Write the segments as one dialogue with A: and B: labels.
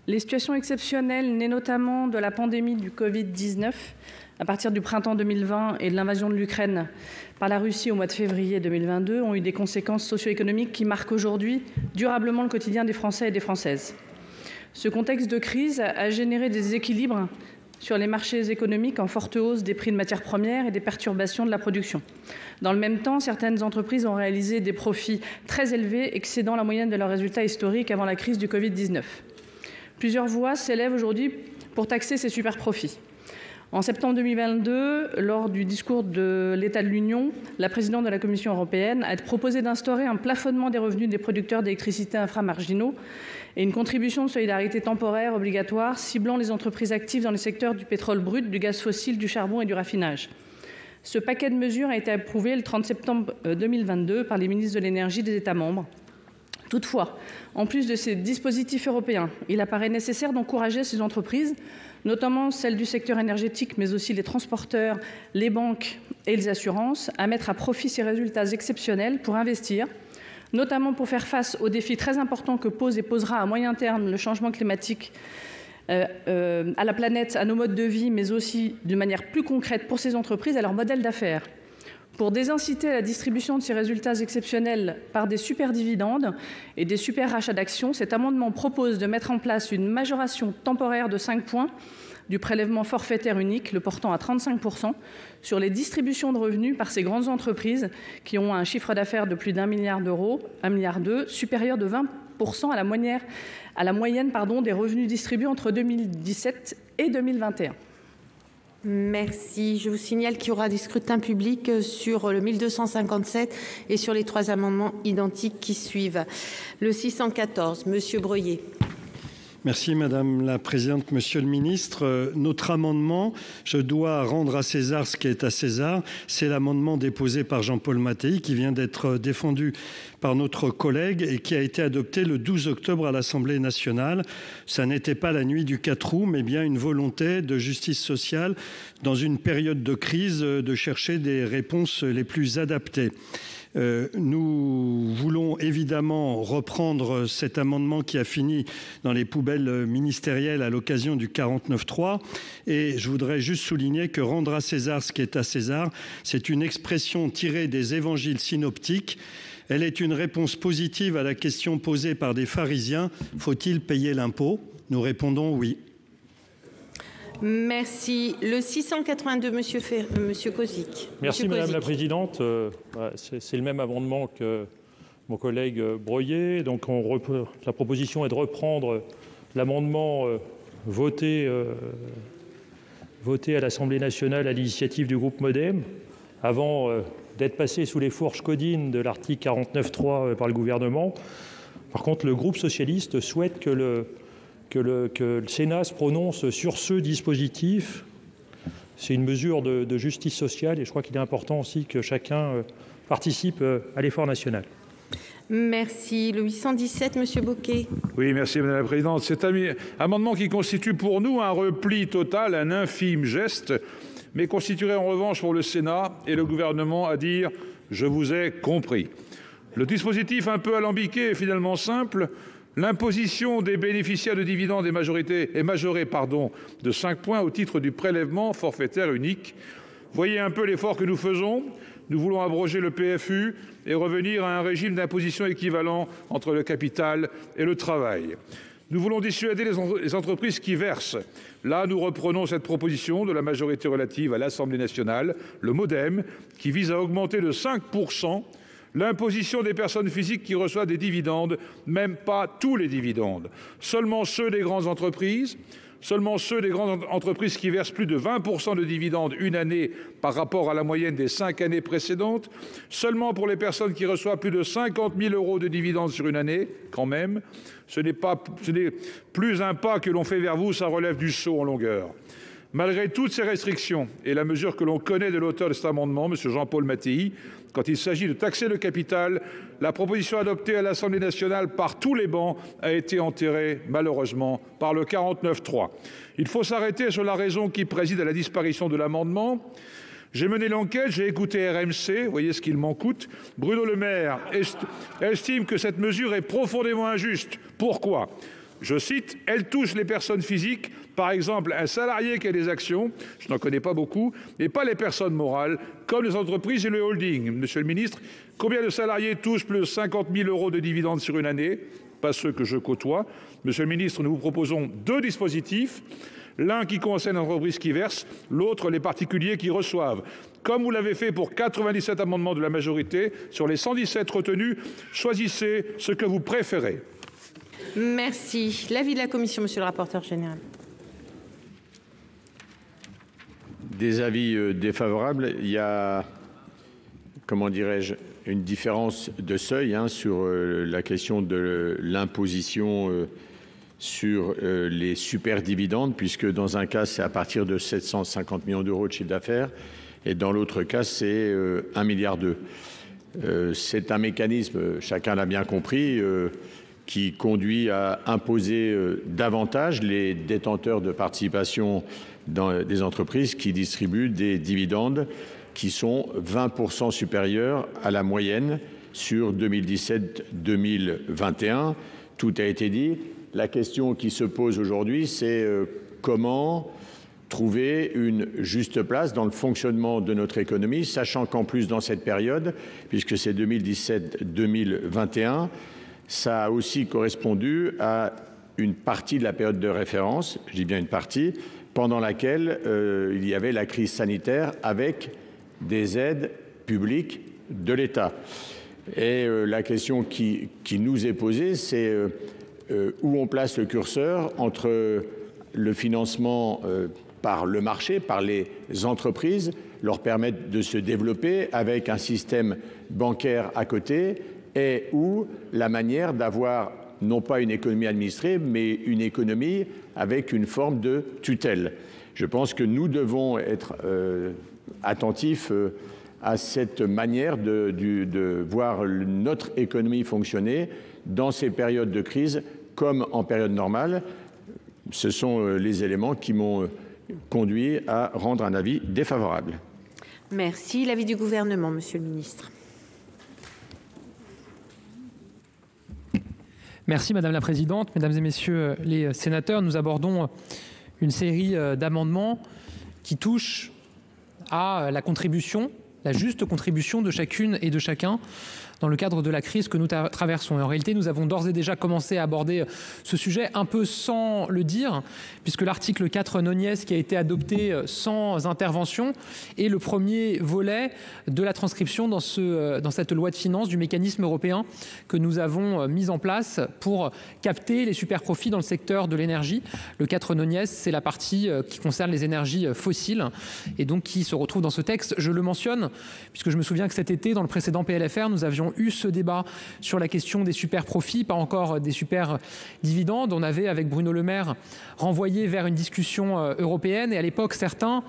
A: Les situations exceptionnelles nées notamment de la pandémie du Covid-19 à partir du printemps 2020 et de l'invasion de l'Ukraine par la Russie au mois de février 2022 ont eu des conséquences socio-économiques qui marquent aujourd'hui durablement le quotidien des Français et des Françaises. Ce contexte de crise a généré des déséquilibres sur les marchés économiques en forte hausse des prix de matières premières et des perturbations de la production. Dans le même temps, certaines entreprises ont réalisé des profits très élevés, excédant la moyenne de leurs résultats historiques avant la crise du Covid-19. Plusieurs voix s'élèvent aujourd'hui pour taxer ces super-profits. En septembre 2022, lors du discours de l'État de l'Union, la présidente de la Commission européenne a proposé d'instaurer un plafonnement des revenus des producteurs d'électricité inframarginaux et une contribution de solidarité temporaire obligatoire ciblant les entreprises actives dans les secteurs du pétrole brut, du gaz fossile, du charbon et du raffinage. Ce paquet de mesures a été approuvé le 30 septembre 2022 par les ministres de l'énergie des États membres. Toutefois, en plus de ces dispositifs européens, il apparaît nécessaire d'encourager ces entreprises, notamment celles du secteur énergétique, mais aussi les transporteurs, les banques et les assurances, à mettre à profit ces résultats exceptionnels pour investir, notamment pour faire face aux défis très importants que pose et posera à moyen terme le changement climatique à la planète, à nos modes de vie, mais aussi de manière plus concrète pour ces entreprises, à leur modèle d'affaires. Pour désinciter la distribution de ces résultats exceptionnels par des superdividendes et des super rachats d'actions, cet amendement propose de mettre en place une majoration temporaire de 5 points du prélèvement forfaitaire unique, le portant à 35%, sur les distributions de revenus par ces grandes entreprises qui ont un chiffre d'affaires de plus d'1 milliard d'euros, 1,2 milliard, supérieur de 20% à la moyenne des revenus distribués entre 2017 et 2021.
B: Merci. Je vous signale qu'il y aura des scrutins publics sur le 1257 et sur les 3 amendements identiques qui suivent. Le 614, Monsieur Breuiller.
C: Merci Madame la Présidente, Monsieur le Ministre. Notre amendement, je dois rendre à César ce qui est à César, c'est l'amendement déposé par Jean-Paul Mattei qui vient d'être défendu par notre collègue et qui a été adopté le 12 octobre à l'Assemblée nationale. Ça n'était pas la nuit du 4 août, mais bien une volonté de justice sociale dans une période de crise de chercher des réponses les plus adaptées. Nous voulons évidemment reprendre cet amendement qui a fini dans les poubelles ministérielles à l'occasion du 49.3 et je voudrais juste souligner que rendre à César ce qui est à César, c'est une expression tirée des évangiles synoptiques. Elle est une réponse positive à la question posée par des pharisiens. Faut-il payer l'impôt? Nous répondons oui.
B: Merci. Le 682, Monsieur Cozic.
D: Merci Madame la Présidente. C'est le même amendement que mon collègue Breuiller. Donc la proposition est de reprendre l'amendement voté à l'Assemblée nationale à l'initiative du groupe MoDem avant d'être passé sous les fourches codines de l'article 49.3 par le gouvernement. Par contre, le groupe socialiste souhaite que le Sénat se prononce sur ce dispositif. C'est une mesure de justice sociale et je crois qu'il est important aussi que chacun participe à l'effort national.
B: Merci. Le 817, Monsieur Bocquet.
E: Oui, merci Madame la Présidente. Cet amendement qui constitue pour nous un repli total, un infime geste, mais constituerait en revanche pour le Sénat et le gouvernement à dire « je vous ai compris ». Le dispositif un peu alambiqué est finalement simple. L'imposition des bénéficiaires de dividendes est majorée de 5 points au titre du prélèvement forfaitaire unique. Voyez un peu l'effort que nous faisons. Nous voulons abroger le PFU et revenir à un régime d'imposition équivalent entre le capital et le travail. Nous voulons dissuader les entreprises qui versent. Là, nous reprenons cette proposition de la majorité relative à l'Assemblée nationale, le MoDem, qui vise à augmenter de 5% l'imposition des personnes physiques qui reçoivent des dividendes, même pas tous les dividendes, seulement ceux des grandes entreprises, qui versent plus de 20% de dividendes une année par rapport à la moyenne des 5 années précédentes, seulement pour les personnes qui reçoivent plus de 50 000 € de dividendes sur une année, quand même. Ce n'est plus un pas que l'on fait vers vous, ça relève du saut en longueur. Malgré toutes ces restrictions et la mesure que l'on connaît de l'auteur de cet amendement, M. Jean-Paul Mattei, quand il s'agit de taxer le capital, la proposition adoptée à l'Assemblée nationale par tous les bancs a été enterrée, malheureusement, par le 49.3. Il faut s'arrêter sur la raison qui préside à la disparition de l'amendement. J'ai mené l'enquête, j'ai écouté RMC, vous voyez ce qu'il m'en coûte. Bruno Le Maire estime que cette mesure est profondément injuste. Pourquoi ? Je cite, « Elle touche les personnes physiques, par exemple un salarié qui a des actions, je n'en connais pas beaucoup, et pas les personnes morales, comme les entreprises et le holding. » Monsieur le ministre, combien de salariés touchent plus de 50 000 € de dividendes sur une année? Pas ceux que je côtoie. Monsieur le ministre, nous vous proposons 2 dispositifs. L'un qui concerne l'entreprise qui verse, l'autre les particuliers qui reçoivent. Comme vous l'avez fait pour 97 amendements de la majorité, sur les 117 retenus, choisissez ce que vous préférez.
B: Merci. L'avis de la commission, monsieur le rapporteur général.
F: Des avis défavorables. Il y a, comment dirais-je, une différence de seuil sur la question de l'imposition sur les super dividendes, puisque dans un cas, c'est à partir de 750 millions d'euros de chiffre d'affaires, et dans l'autre cas, c'est 1,2 milliard. C'est un mécanisme, chacun l'a bien compris, qui conduit à imposer davantage les détenteurs de participation dans des entreprises qui distribuent des dividendes qui sont 20% supérieurs à la moyenne sur 2017-2021. Tout a été dit. La question qui se pose aujourd'hui, c'est comment trouver une juste place dans le fonctionnement de notre économie, sachant qu'en plus dans cette période, puisque c'est 2017-2021, ça a aussi correspondu à une partie de la période de référence, je dis bien une partie, pendant laquelle il y avait la crise sanitaire avec des aides publiques de l'État. Et la question qui nous est posée, c'est où on place le curseur entre le financement par le marché, par les entreprises, leur permettre de se développer avec un système bancaire à côté, et où la manière d'avoir non pas une économie administrée, mais une économie avec une forme de tutelle. Je pense que nous devons être attentifs à cette manière de voir notre économie fonctionner dans ces périodes de crise comme en période normale. Ce sont les éléments qui m'ont conduit à rendre un avis défavorable.
B: Merci. L'avis du gouvernement, monsieur le ministre.
G: Merci Madame la Présidente, Mesdames et Messieurs les sénateurs. Nous abordons une série d'amendements qui touchent à la contribution, la juste contribution de chacune et de chacun dans le cadre de la crise que nous traversons. Et en réalité, nous avons d'ores et déjà commencé à aborder ce sujet un peu sans le dire, puisque l'article 4 nonies qui a été adopté sans intervention est le premier volet de la transcription dans cette loi de finances du mécanisme européen que nous avons mis en place pour capter les super profits dans le secteur de l'énergie. Le 4 nonies, c'est la partie qui concerne les énergies fossiles et donc qui se retrouve dans ce texte. Je le mentionne, puisque je me souviens que cet été, dans le précédent PLFR, nous avions eu ce débat sur la question des super profits, pas encore des super dividendes. On avait, avec Bruno Le Maire, renvoyé vers une discussion européenne et à l'époque, certains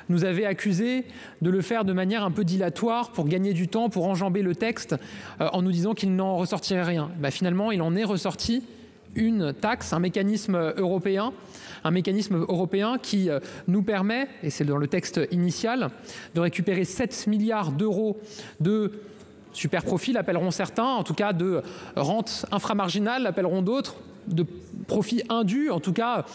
G: nous avaient accusés de le faire de manière un peu dilatoire pour gagner du temps, pour enjamber le texte en nous disant qu'il n'en ressortirait rien. Finalement, il en est ressorti une taxe, un mécanisme européen qui nous permet, et c'est dans le texte initial, de récupérer 7 milliards d'euros de super profit, l'appelleront certains, en tout cas de rente inframarginale, l'appelleront d'autres, de profits indus, en tout cas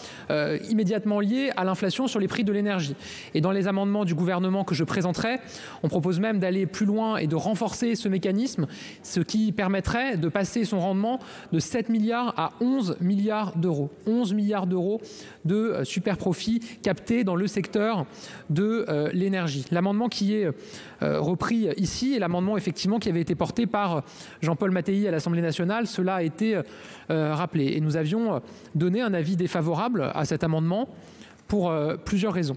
G: immédiatement liés à l'inflation sur les prix de l'énergie. Et dans les amendements du gouvernement que je présenterai, on propose même d'aller plus loin et de renforcer ce mécanisme, ce qui permettrait de passer son rendement de 7 milliards à 11 milliards d'euros. 11 milliards d'euros de super profits captés dans le secteur de l'énergie. L'amendement qui est repris ici est l'amendement effectivement qui avait été porté par Jean-Paul Mattei à l'Assemblée nationale. Cela a été rappelé. Et nous avions donné un avis défavorable à cet amendement pour plusieurs raisons.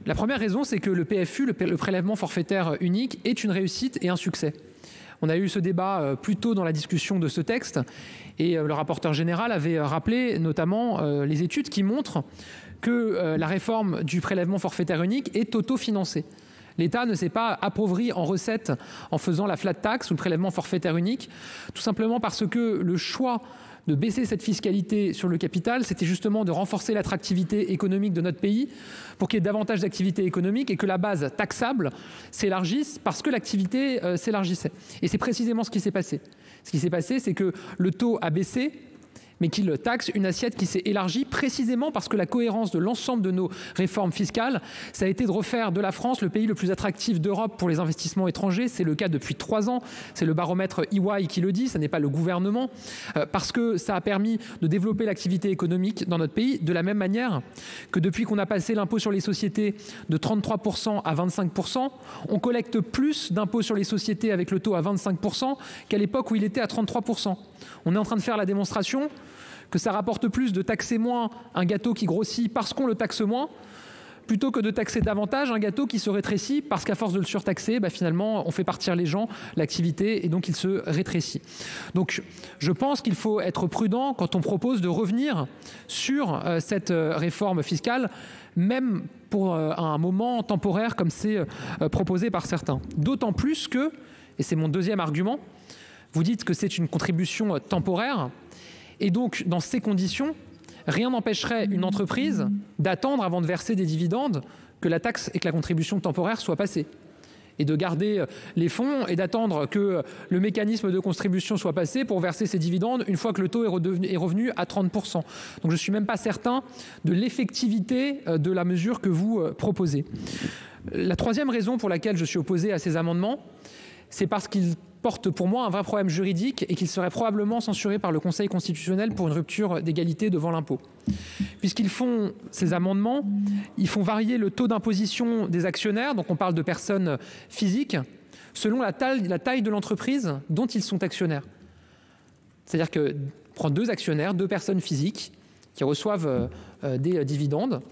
G: La première raison, c'est que le PFU, le prélèvement forfaitaire unique, est une réussite et un succès. On a eu ce débat plus tôt dans la discussion de ce texte et le rapporteur général avait rappelé notamment les études qui montrent que la réforme du prélèvement forfaitaire unique est autofinancée. L'État ne s'est pas appauvri en recettes en faisant la flat tax ou le prélèvement forfaitaire unique, tout simplement parce que le choix de baisser cette fiscalité sur le capital, c'était justement de renforcer l'attractivité économique de notre pays pour qu'il y ait davantage d'activité économique et que la base taxable s'élargisse parce que l'activité s'élargissait. Et c'est précisément ce qui s'est passé. Ce qui s'est passé, c'est que le taux a baissé, mais qu'il taxe une assiette qui s'est élargie précisément parce que la cohérence de l'ensemble de nos réformes fiscales, ça a été de refaire de la France le pays le plus attractif d'Europe pour les investissements étrangers. C'est le cas depuis 3 ans. C'est le baromètre EY qui le dit, ce n'est pas le gouvernement, parce que ça a permis de développer l'activité économique dans notre pays de la même manière que depuis qu'on a passé l'impôt sur les sociétés de 33% à 25%, on collecte plus d'impôts sur les sociétés avec le taux à 25% qu'à l'époque où il était à 33%. On est en train de faire la démonstration que ça rapporte plus de taxer moins un gâteau qui grossit parce qu'on le taxe moins, plutôt que de taxer davantage un gâteau qui se rétrécit parce qu'à force de le surtaxer, finalement, on fait partir les gens, l'activité, et donc il se rétrécit. Donc, je pense qu'il faut être prudent quand on propose de revenir sur cette réforme fiscale, même pour un moment temporaire comme c'est proposé par certains. D'autant plus que, et c'est mon deuxième argument, vous dites que c'est une contribution temporaire, et donc, dans ces conditions, rien n'empêcherait une entreprise d'attendre avant de verser des dividendes que la taxe et que la contribution temporaire soient passées. Et de garder les fonds et d'attendre que le mécanisme de contribution soit passé pour verser ces dividendes une fois que le taux est revenu à 30%. Donc je ne suis même pas certain de l'effectivité de la mesure que vous proposez. La troisième raison pour laquelle je suis opposé à ces amendements, c'est parce qu'ils porte pour moi un vrai problème juridique et qu'il serait probablement censuré par le Conseil constitutionnel pour une rupture d'égalité devant l'impôt. Puisqu'ils font ces amendements, ils font varier le taux d'imposition des actionnaires, donc on parle de personnes physiques, selon la taille de l'entreprise dont ils sont actionnaires. C'est-à-dire que prend 2 actionnaires, 2 personnes physiques qui reçoivent des dividendes,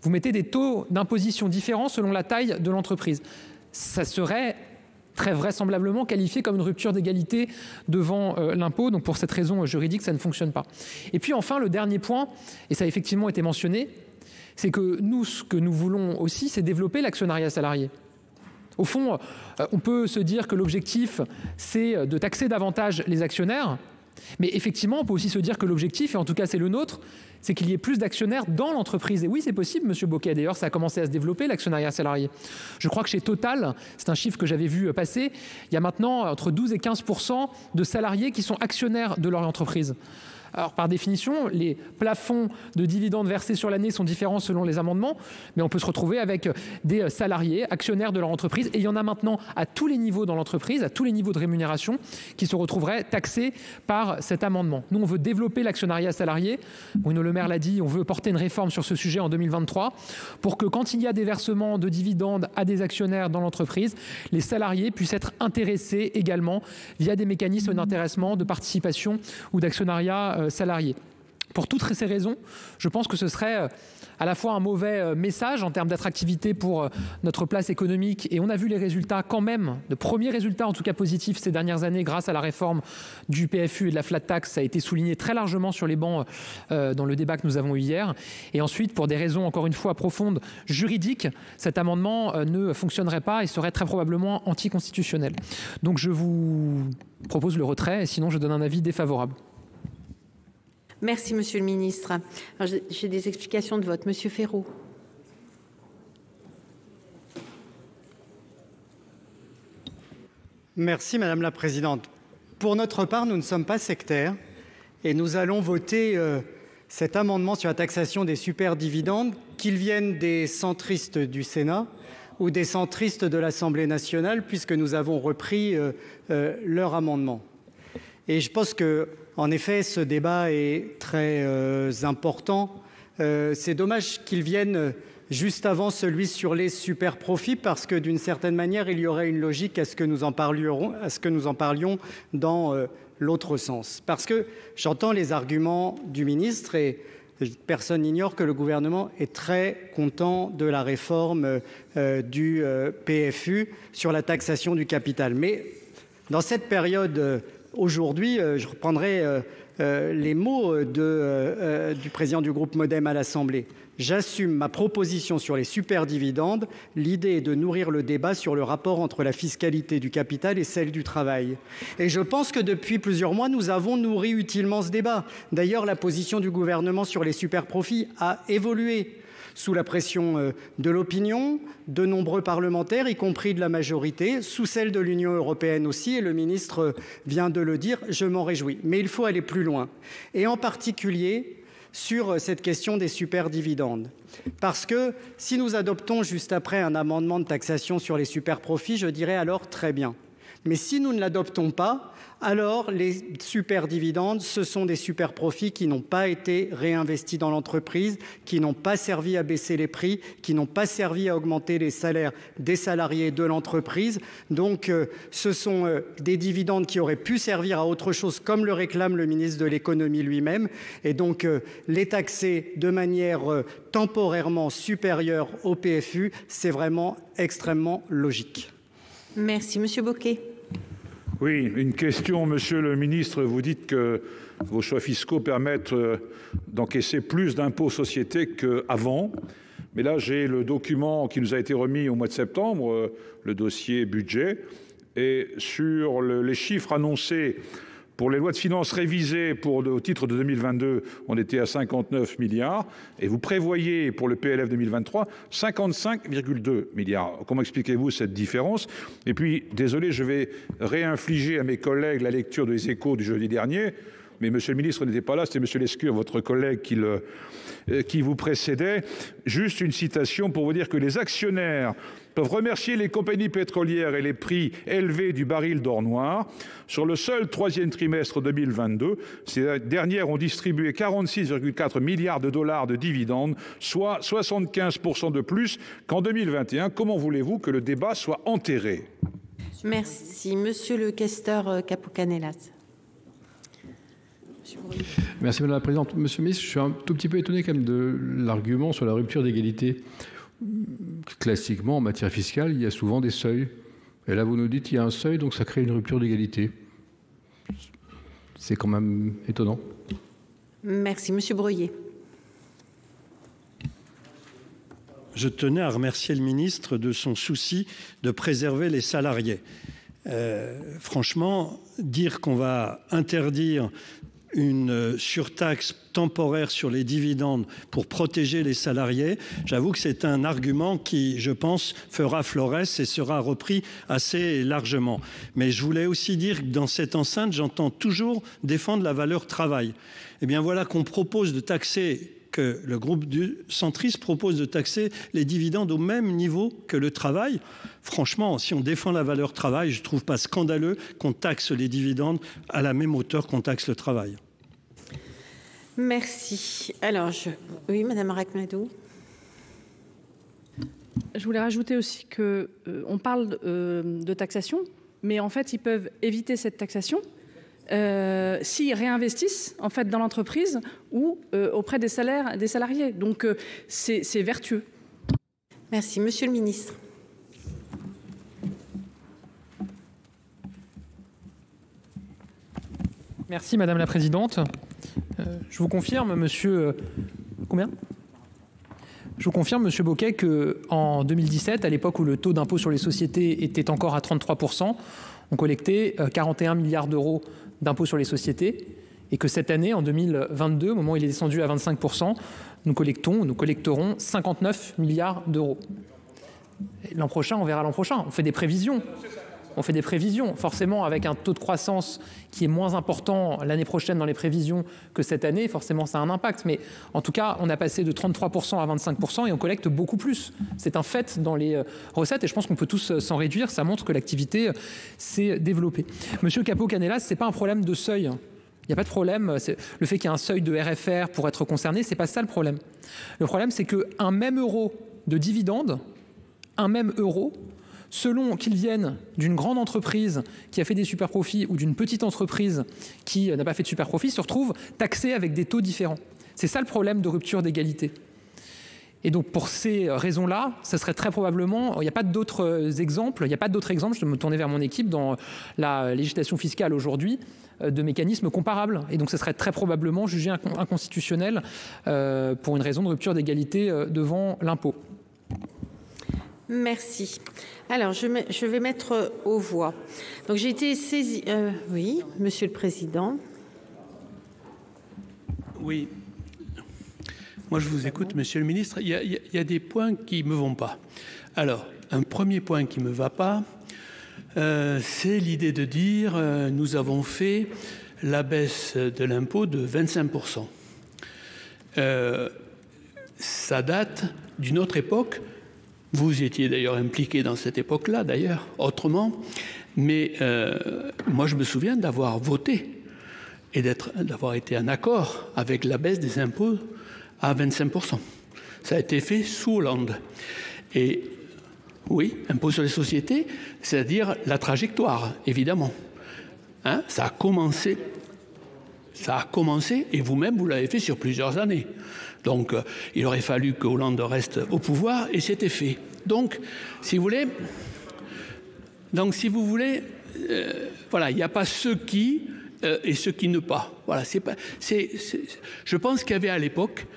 G: vous mettez des taux d'imposition différents selon la taille de l'entreprise. Ça serait très vraisemblablement qualifié comme une rupture d'égalité devant l'impôt. Donc pour cette raison juridique, ça ne fonctionne pas. Et puis enfin, le dernier point, et ça a effectivement été mentionné, c'est que nous, ce que nous voulons aussi, c'est développer l'actionnariat salarié. Au fond, on peut se dire que l'objectif, c'est de taxer davantage les actionnaires, mais effectivement, on peut aussi se dire que l'objectif, et en tout cas c'est le nôtre, c'est qu'il y ait plus d'actionnaires dans l'entreprise. Et oui, c'est possible, Monsieur Bocquet. D'ailleurs, ça a commencé à se développer, l'actionnariat salarié. Je crois que chez Total, c'est un chiffre que j'avais vu passer, il y a maintenant entre 12 et 15% de salariés qui sont actionnaires de leur entreprise. Alors, par définition, les plafonds de dividendes versés sur l'année sont différents selon les amendements, mais on peut se retrouver avec des salariés actionnaires de leur entreprise. Et il y en a maintenant à tous les niveaux dans l'entreprise, à tous les niveaux de rémunération, qui se retrouveraient taxés par cet amendement. Nous, on veut développer l'actionnariat salarié. Bruno Le Maire l'a dit, on veut porter une réforme sur ce sujet en 2023 pour que quand il y a des versements de dividendes à des actionnaires dans l'entreprise, les salariés puissent être intéressés également via des mécanismes d'intéressement, de participation ou d'actionnariat salariés. Pour toutes ces raisons, je pense que ce serait à la fois un mauvais message en termes d'attractivité pour notre place économique, et on a vu les résultats quand même, de premiers résultats en tout cas positifs ces dernières années grâce à la réforme du PFU et de la flat tax. Ça a été souligné très largement sur les bancs dans le débat que nous avons eu hier. Et ensuite, pour des raisons encore une fois profondes juridiques, cet amendement ne fonctionnerait pas et serait très probablement anticonstitutionnel. Donc je vous propose le retrait, et sinon je donne un avis défavorable.
B: Merci, Monsieur le Ministre. J'ai des explications de vote. Monsieur Féraud.
H: Merci, Madame la Présidente. Pour notre part, nous ne sommes pas sectaires et nous allons voter cet amendement sur la taxation des superdividendes, qu'ils viennent des centristes du Sénat ou des centristes de l'Assemblée nationale, puisque nous avons repris leur amendement. Et je pense que, en effet, ce débat est très important. C'est dommage qu'il vienne juste avant celui sur les super profits, parce que d'une certaine manière, il y aurait une logique à ce que nous en parlions dans l'autre sens. Parce que j'entends les arguments du ministre et personne n'ignore que le gouvernement est très content de la réforme du PFU sur la taxation du capital. Mais dans cette période aujourd'hui, je reprendrai les mots du président du groupe MoDem à l'Assemblée. J'assume ma proposition sur les superdividendes. L'idée est de nourrir le débat sur le rapport entre la fiscalité du capital et celle du travail. Et je pense que depuis plusieurs mois, nous avons nourri utilement ce débat. D'ailleurs, la position du gouvernement sur les superprofits a évolué. sous la pression de l'opinion, de nombreux parlementaires, y compris de la majorité, sous celle de l'Union européenne aussi, et le ministre vient de le dire, je m'en réjouis. Mais il faut aller plus loin, et en particulier sur cette question des superdividendes. Parce que si nous adoptons juste après un amendement de taxation sur les superprofits, je dirais alors très bien. Mais si nous ne l'adoptons pas, alors les superdividendes, ce sont des superprofits qui n'ont pas été réinvestis dans l'entreprise, qui n'ont pas servi à baisser les prix, qui n'ont pas servi à augmenter les salaires des salariés de l'entreprise. Donc ce sont des dividendes qui auraient pu servir à autre chose, comme le réclame le ministre de l'économie lui-même. Et donc les taxer de manière temporairement supérieure au PFU, c'est vraiment extrêmement logique.
B: Merci. Monsieur Bocquet.
E: Oui, une question, monsieur le ministre. Vous dites que vos choix fiscaux permettent d'encaisser plus d'impôts sociétés qu'avant. Mais là, j'ai le document qui nous a été remis au mois de septembre, le dossier budget. Et sur les chiffres annoncés pour les lois de finances révisées au titre de 2022, on était à 59 milliards. Et vous prévoyez pour le PLF 2023 55,2 milliards. Comment expliquez-vous cette différence? Et puis, désolé, je vais réinfliger à mes collègues la lecture des Échos du jeudi dernier. Mais monsieur le ministre n'était pas là, c'était monsieur Lescure, votre collègue, qui vous précédait. Juste une citation pour vous dire que les actionnaires peuvent remercier les compagnies pétrolières et les prix élevés du baril d'or noir. Sur le seul troisième trimestre 2022, ces dernières ont distribué 46,4 milliards de dollars de dividendes, soit 75% de plus qu'en 2021. Comment voulez-vous que le débat soit enterré?
B: Merci. Monsieur le questeur Capo-Canellas.
I: Merci Madame la Présidente. Monsieur le ministre, je suis un tout petit peu étonné quand même de l'argument sur la rupture d'égalité. Classiquement, en matière fiscale, il y a souvent des seuils. Et là, vous nous dites qu'il y a un seuil, donc ça crée une rupture d'égalité. C'est quand même étonnant.
B: Merci. Monsieur Breuiller.
C: Je tenais à remercier le ministre de son souci de préserver les salariés. Franchement, dire qu'on va interdire une surtaxe temporaire sur les dividendes pour protéger les salariés, j'avoue que c'est un argument qui, je pense, fera florès et sera repris assez largement. Mais je voulais aussi dire que dans cette enceinte, j'entends toujours défendre la valeur travail. Eh bien voilà qu'on propose de taxer, que le groupe du centriste propose de taxer les dividendes au même niveau que le travail. Franchement, si on défend la valeur travail, je ne trouve pas scandaleux qu'on taxe les dividendes à la même hauteur qu'on taxe le travail.
B: Merci. Alors, oui, Madame Ract-Madoux.
A: Je voulais rajouter aussi qu'on parle de taxation, mais en fait, ils peuvent éviter cette taxation s'ils réinvestissent en fait dans l'entreprise ou auprès des salariés. Donc, c'est vertueux.
B: Merci. Monsieur le ministre.
G: Merci Madame la Présidente. Je vous confirme, monsieur... Combien ? Je vous confirme, monsieur Bocquet, qu'en 2017, à l'époque où le taux d'impôt sur les sociétés était encore à 33%, on collectait 41 milliards d'euros d'impôt sur les sociétés et que cette année, en 2022, au moment où il est descendu à 25%, nous collecterons 59 milliards d'euros. L'an prochain, on verra l'an prochain. On fait des prévisions. Forcément, avec un taux de croissance qui est moins important l'année prochaine dans les prévisions que cette année, forcément, ça a un impact. Mais en tout cas, on a passé de 33% à 25% et on collecte beaucoup plus. C'est un fait dans les recettes et je pense qu'on peut tous s'en réduire. Ça montre que l'activité s'est développée. Monsieur Capo-Canellas, c'est pas un problème de seuil. Il n'y a pas de problème. Le fait qu'il y ait un seuil de RFR pour être concerné, c'est pas ça le problème. Le problème, c'est qu'un même euro de dividende, selon qu'ils viennent d'une grande entreprise qui a fait des super profits ou d'une petite entreprise qui n'a pas fait de super profits, se retrouve taxé avec des taux différents. C'est ça le problème de rupture d'égalité. Et donc pour ces raisons-là, ça serait très probablement, il n'y a pas d'autres exemples, je vais me tourner vers mon équipe dans la législation fiscale aujourd'hui, de mécanismes comparables. Et donc ce serait très probablement jugé inconstitutionnel pour une raison de rupture d'égalité devant l'impôt.
B: Merci. Alors, je vais mettre aux voix. Donc, j'ai été saisie... oui, Monsieur le Président.
C: Oui.
J: Moi, je vous écoute, Monsieur le Ministre. Il y a des points qui ne me vont pas. Alors, un premier point qui ne me va pas, c'est l'idée de dire nous avons fait la baisse de l'impôt de 25%. Ça date d'une autre époque. Vous étiez d'ailleurs impliqué dans cette époque-là, d'ailleurs, autrement. Mais moi, je me souviens d'avoir voté et d'avoir été en accord avec la baisse des impôts à 25%. Ça a été fait sous Hollande. Et oui, impôt sur les sociétés, c'est-à-dire la trajectoire, évidemment. Hein, ça a commencé, et vous-même, vous l'avez fait sur plusieurs années. Donc, il aurait fallu que Hollande reste au pouvoir, et c'était fait. Donc, si vous voulez, voilà, il n'y a pas ceux qui et ceux qui ne pas. Voilà, je pense qu'il y avait à l'époque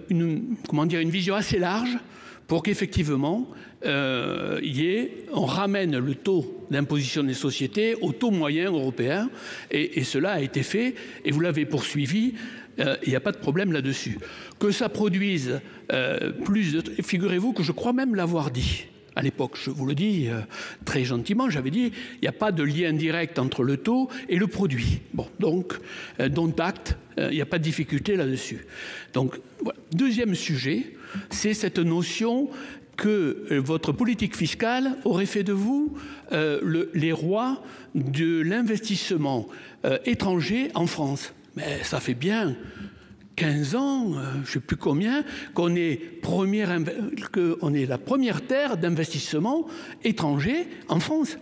J: une vision assez large pour qu'effectivement, on ramène le taux d'imposition des sociétés au taux moyen européen, et cela a été fait, et vous l'avez poursuivi. Il n'y a pas de problème là-dessus. Que ça produise plus de... Figurez-vous que je crois même l'avoir dit à l'époque. Je vous le dis très gentiment. J'avais dit il n'y a pas de lien direct entre le taux et le produit. Bon, donc, dont acte, il n'y a pas de difficulté là-dessus. Donc, voilà. Deuxième sujet, c'est cette notion que votre politique fiscale aurait fait de vous les rois de l'investissement étranger en France. Mais ça fait bien 15 ans, je ne sais plus combien, qu'on est la première terre d'investissement étranger en France.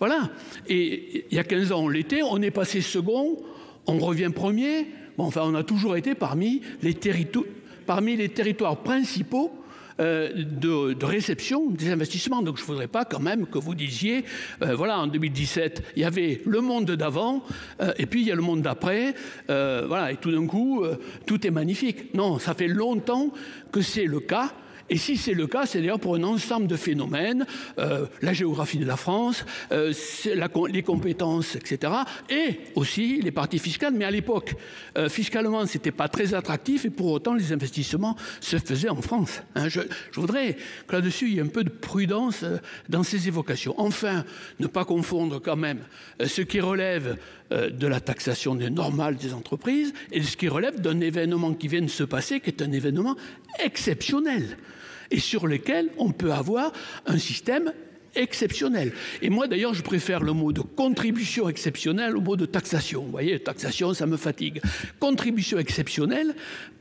J: Voilà. Et il y a 15 ans, on l'était, on est passé second, on revient premier. Bon, enfin, on a toujours été parmi les territoires principaux de réception des investissements. Donc je ne voudrais pas quand même que vous disiez, voilà, en 2017, il y avait le monde d'avant, et puis il y a le monde d'après, voilà, et tout d'un coup, tout est magnifique. Non, ça fait longtemps que c'est le cas. Et si c'est le cas, c'est d'ailleurs pour un ensemble de phénomènes, la géographie de la France, les compétences, etc. Et aussi les parties fiscales. Mais à l'époque, fiscalement, ce n'était pas très attractif, et pour autant, les investissements se faisaient en France. Hein, je voudrais que là-dessus, il y ait un peu de prudence dans ces évocations. Enfin, ne pas confondre quand même ce qui relève de la taxation normale des entreprises et ce qui relève d'un événement qui vient de se passer, qui est un événement exceptionnel et sur lequel on peut avoir un système exceptionnel. Et moi, d'ailleurs, je préfère le mot de contribution exceptionnelle au mot de taxation. Vous voyez, taxation, ça me fatigue. Contribution exceptionnelle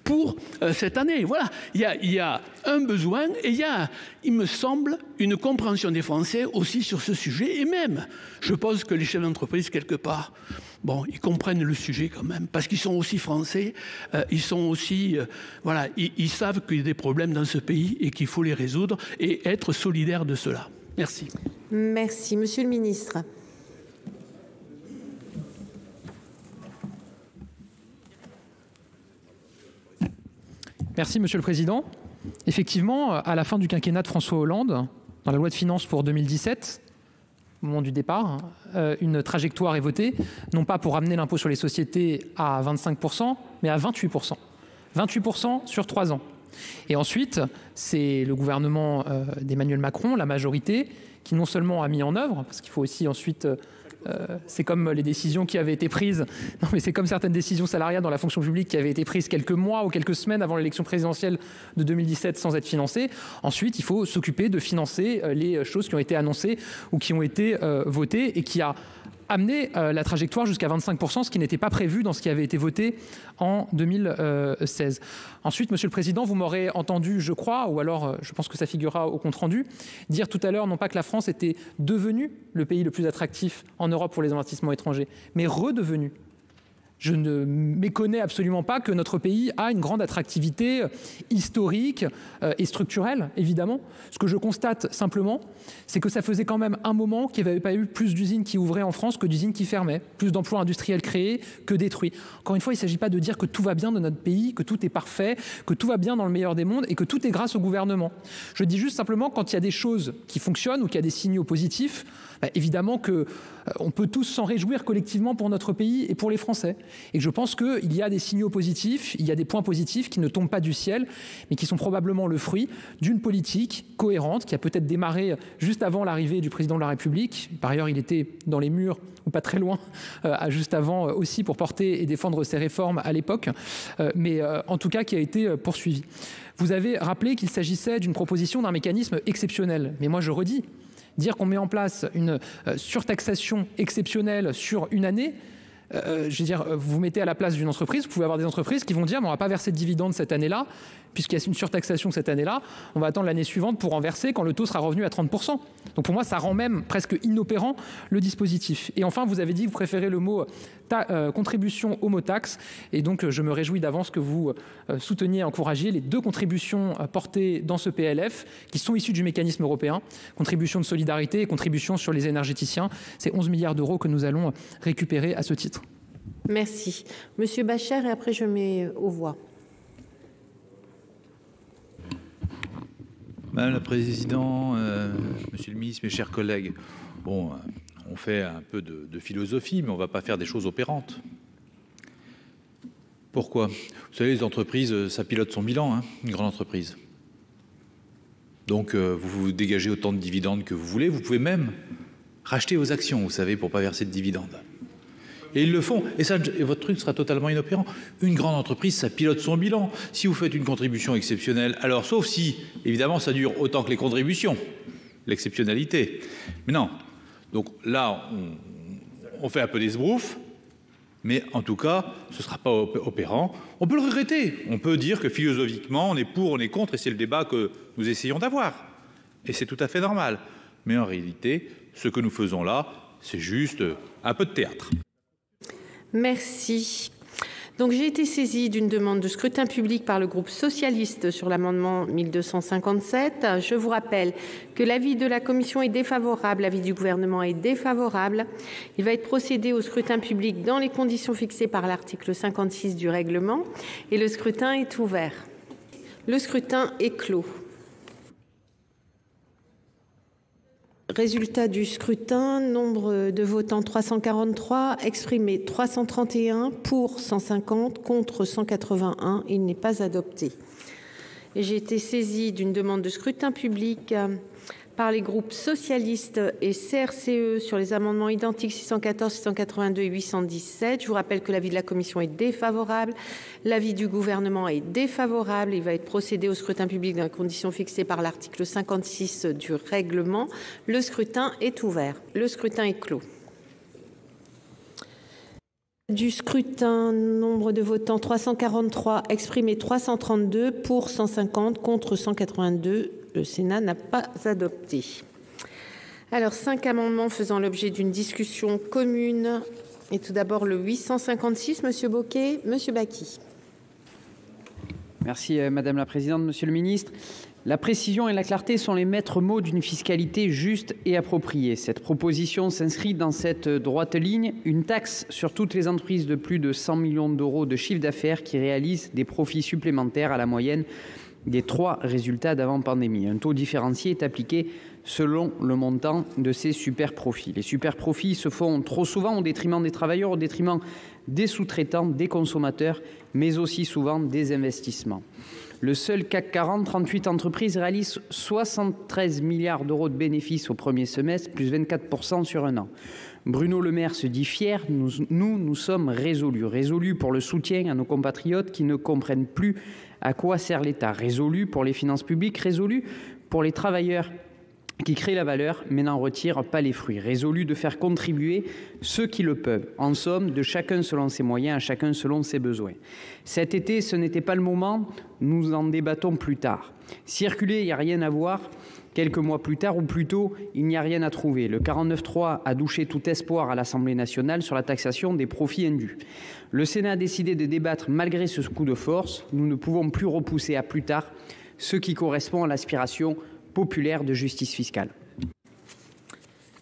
J: pour cette année. Voilà, il y a un besoin et il y a, il me semble, une compréhension des Français aussi sur ce sujet. Et même, je pense que les chefs d'entreprise, quelque part, bon, ils comprennent le sujet quand même, parce qu'ils sont aussi français, ils sont aussi, voilà, ils savent qu'il y a des problèmes dans ce pays et qu'il faut les résoudre et être solidaires de cela. Merci.
B: Merci. Monsieur le ministre.
G: Merci, Monsieur le Président. Effectivement, à la fin du quinquennat de François Hollande, dans la loi de finances pour 2017, au moment du départ, une trajectoire est votée, non pas pour ramener l'impôt sur les sociétés à 25%, mais à 28%. 28% sur 3 ans. Et ensuite, c'est le gouvernement d'Emmanuel Macron, la majorité, qui non seulement a mis en œuvre, parce qu'il faut aussi ensuite... c'est comme les décisions qui avaient été prises, non mais c'est comme certaines décisions salariales dans la fonction publique qui avaient été prises quelques mois ou quelques semaines avant l'élection présidentielle de 2017 sans être financées. Ensuite, il faut s'occuper de financer les choses qui ont été annoncées ou qui ont été votées et qui a amené la trajectoire jusqu'à 25%, ce qui n'était pas prévu dans ce qui avait été voté en 2016. Ensuite, Monsieur le Président, vous m'aurez entendu, je crois, ou alors je pense que ça figurera au compte-rendu, dire tout à l'heure non pas que la France était devenue le pays le plus attractif en Europe pour les investissements étrangers, mais redevenu. Je ne méconnais absolument pas que notre pays a une grande attractivité historique et structurelle, évidemment. Ce que je constate simplement, c'est que ça faisait quand même un moment qu'il n'y avait pas eu plus d'usines qui ouvraient en France que d'usines qui fermaient, plus d'emplois industriels créés que détruits. Encore une fois, il ne s'agit pas de dire que tout va bien dans notre pays, que tout est parfait, que tout va bien dans le meilleur des mondes et que tout est grâce au gouvernement. Je dis juste simplement quand il y a des choses qui fonctionnent ou qu'il y a des signaux positifs, évidemment que on peut tous s'en réjouir collectivement pour notre pays et pour les Français. Et que je pense qu'il y a des signaux positifs, il y a des points positifs qui ne tombent pas du ciel, mais qui sont probablement le fruit d'une politique cohérente qui a peut-être démarré juste avant l'arrivée du président de la République. Par ailleurs, il était dans les murs ou pas très loin, juste avant aussi pour porter et défendre ces réformes à l'époque, mais en tout cas qui a été poursuivi. Vous avez rappelé qu'il s'agissait d'une proposition d'un mécanisme exceptionnel, mais moi je redis, dire qu'on met en place une surtaxation exceptionnelle sur une année, je veux dire, vous mettez à la place d'une entreprise, vous pouvez avoir des entreprises qui vont dire, mais on va pas verser de dividendes cette année-là, puisqu'il y a une surtaxation cette année-là, on va attendre l'année suivante pour en verser quand le taux sera revenu à 30%. Donc pour moi, ça rend même presque inopérant le dispositif. Et enfin, vous avez dit que vous préférez le mot contribution au mot taxe, et donc je me réjouis d'avance que vous souteniez et encouragiez les deux contributions portées dans ce PLF, qui sont issues du mécanisme européen, contribution de solidarité et contribution sur les énergéticiens. C'est 11 milliards d'euros que nous allons récupérer à ce titre.
B: Merci. Monsieur Bachere, et après je mets aux voix.
K: Madame la Présidente, Monsieur le Ministre, mes chers collègues, bon, on fait un peu de philosophie, mais on ne va pas faire des choses opérantes. Pourquoi? Vous savez, les entreprises, ça pilote son bilan, hein, une grande entreprise. Donc, vous dégagez autant de dividendes que vous voulez. Vous pouvez même racheter vos actions, vous savez, pour ne pas verser de dividendes. Et ils le font. Et ça, et votre truc sera totalement inopérant. Une grande entreprise, ça pilote son bilan. Si vous faites une contribution exceptionnelle, alors sauf si, évidemment, ça dure autant que les contributions, l'exceptionnalité. Mais non. Donc là, on fait un peu des sbroufs, mais en tout cas, ce ne sera pas opérant. On peut le regretter. On peut dire que philosophiquement, on est pour, on est contre, et c'est le débat que nous essayons d'avoir. Et c'est tout à fait normal. Mais en réalité, ce que nous faisons là, c'est juste un peu de théâtre.
B: Merci. Donc j'ai été saisie d'une demande de scrutin public par le groupe socialiste sur l'amendement 1257. Je vous rappelle que l'avis de la commission est défavorable, l'avis du gouvernement est défavorable. Il va être procédé au scrutin public dans les conditions fixées par l'article 56 du règlement et le scrutin est ouvert. Le scrutin est clos. Résultat du scrutin, nombre de votants 343, exprimés 331, pour 150, contre 181. Il n'est pas adopté. Et j'ai été saisie d'une demande de scrutin public par les groupes socialistes et CRCE sur les amendements identiques 614, 682 et 817. Je vous rappelle que l'avis de la commission est défavorable. L'avis du gouvernement est défavorable. Il va être procédé au scrutin public dans les conditions fixées par l'article 56 du règlement. Le scrutin est ouvert. Le scrutin est clos. Du scrutin, nombre de votants 343, exprimés 332, pour 150, contre 182. Le Sénat n'a pas adopté. Alors, 5 amendements faisant l'objet d'une discussion commune. Et tout d'abord, le 856, Monsieur Bocquet, Monsieur Bacchi.
L: Merci Madame la Présidente, Monsieur le Ministre. La précision et la clarté sont les maîtres mots d'une fiscalité juste et appropriée. Cette proposition s'inscrit dans cette droite ligne, une taxe sur toutes les entreprises de plus de 100 millions d'euros de chiffre d'affaires qui réalisent des profits supplémentaires à la moyenne des 3 résultats d'avant-pandémie. Un taux différencié est appliqué selon le montant de ces super profits. Les super profits se font trop souvent au détriment des travailleurs, au détriment des sous-traitants, des consommateurs, mais aussi souvent des investissements. Le seul CAC 40, 38 entreprises réalisent 73 milliards d'euros de bénéfices au premier semestre, plus 24% sur un an. Bruno Le Maire se dit fier, nous sommes résolus pour le soutien à nos compatriotes qui ne comprennent plus à quoi sert l'État, résolus pour les finances publiques, résolus pour les travailleurs qui créent la valeur mais n'en retirent pas les fruits, résolus de faire contribuer ceux qui le peuvent. En somme, de chacun selon ses moyens, à chacun selon ses besoins. Cet été, ce n'était pas le moment, nous en débattons plus tard. Circuler, il n'y a rien à voir. Quelques mois plus tard, ou plutôt, il n'y a rien à trouver. Le 49.3 a douché tout espoir à l'Assemblée nationale sur la taxation des profits indus. Le Sénat a décidé de débattre malgré ce coup de force. Nous ne pouvons plus repousser à plus tard ce qui correspond à l'aspiration populaire de justice fiscale.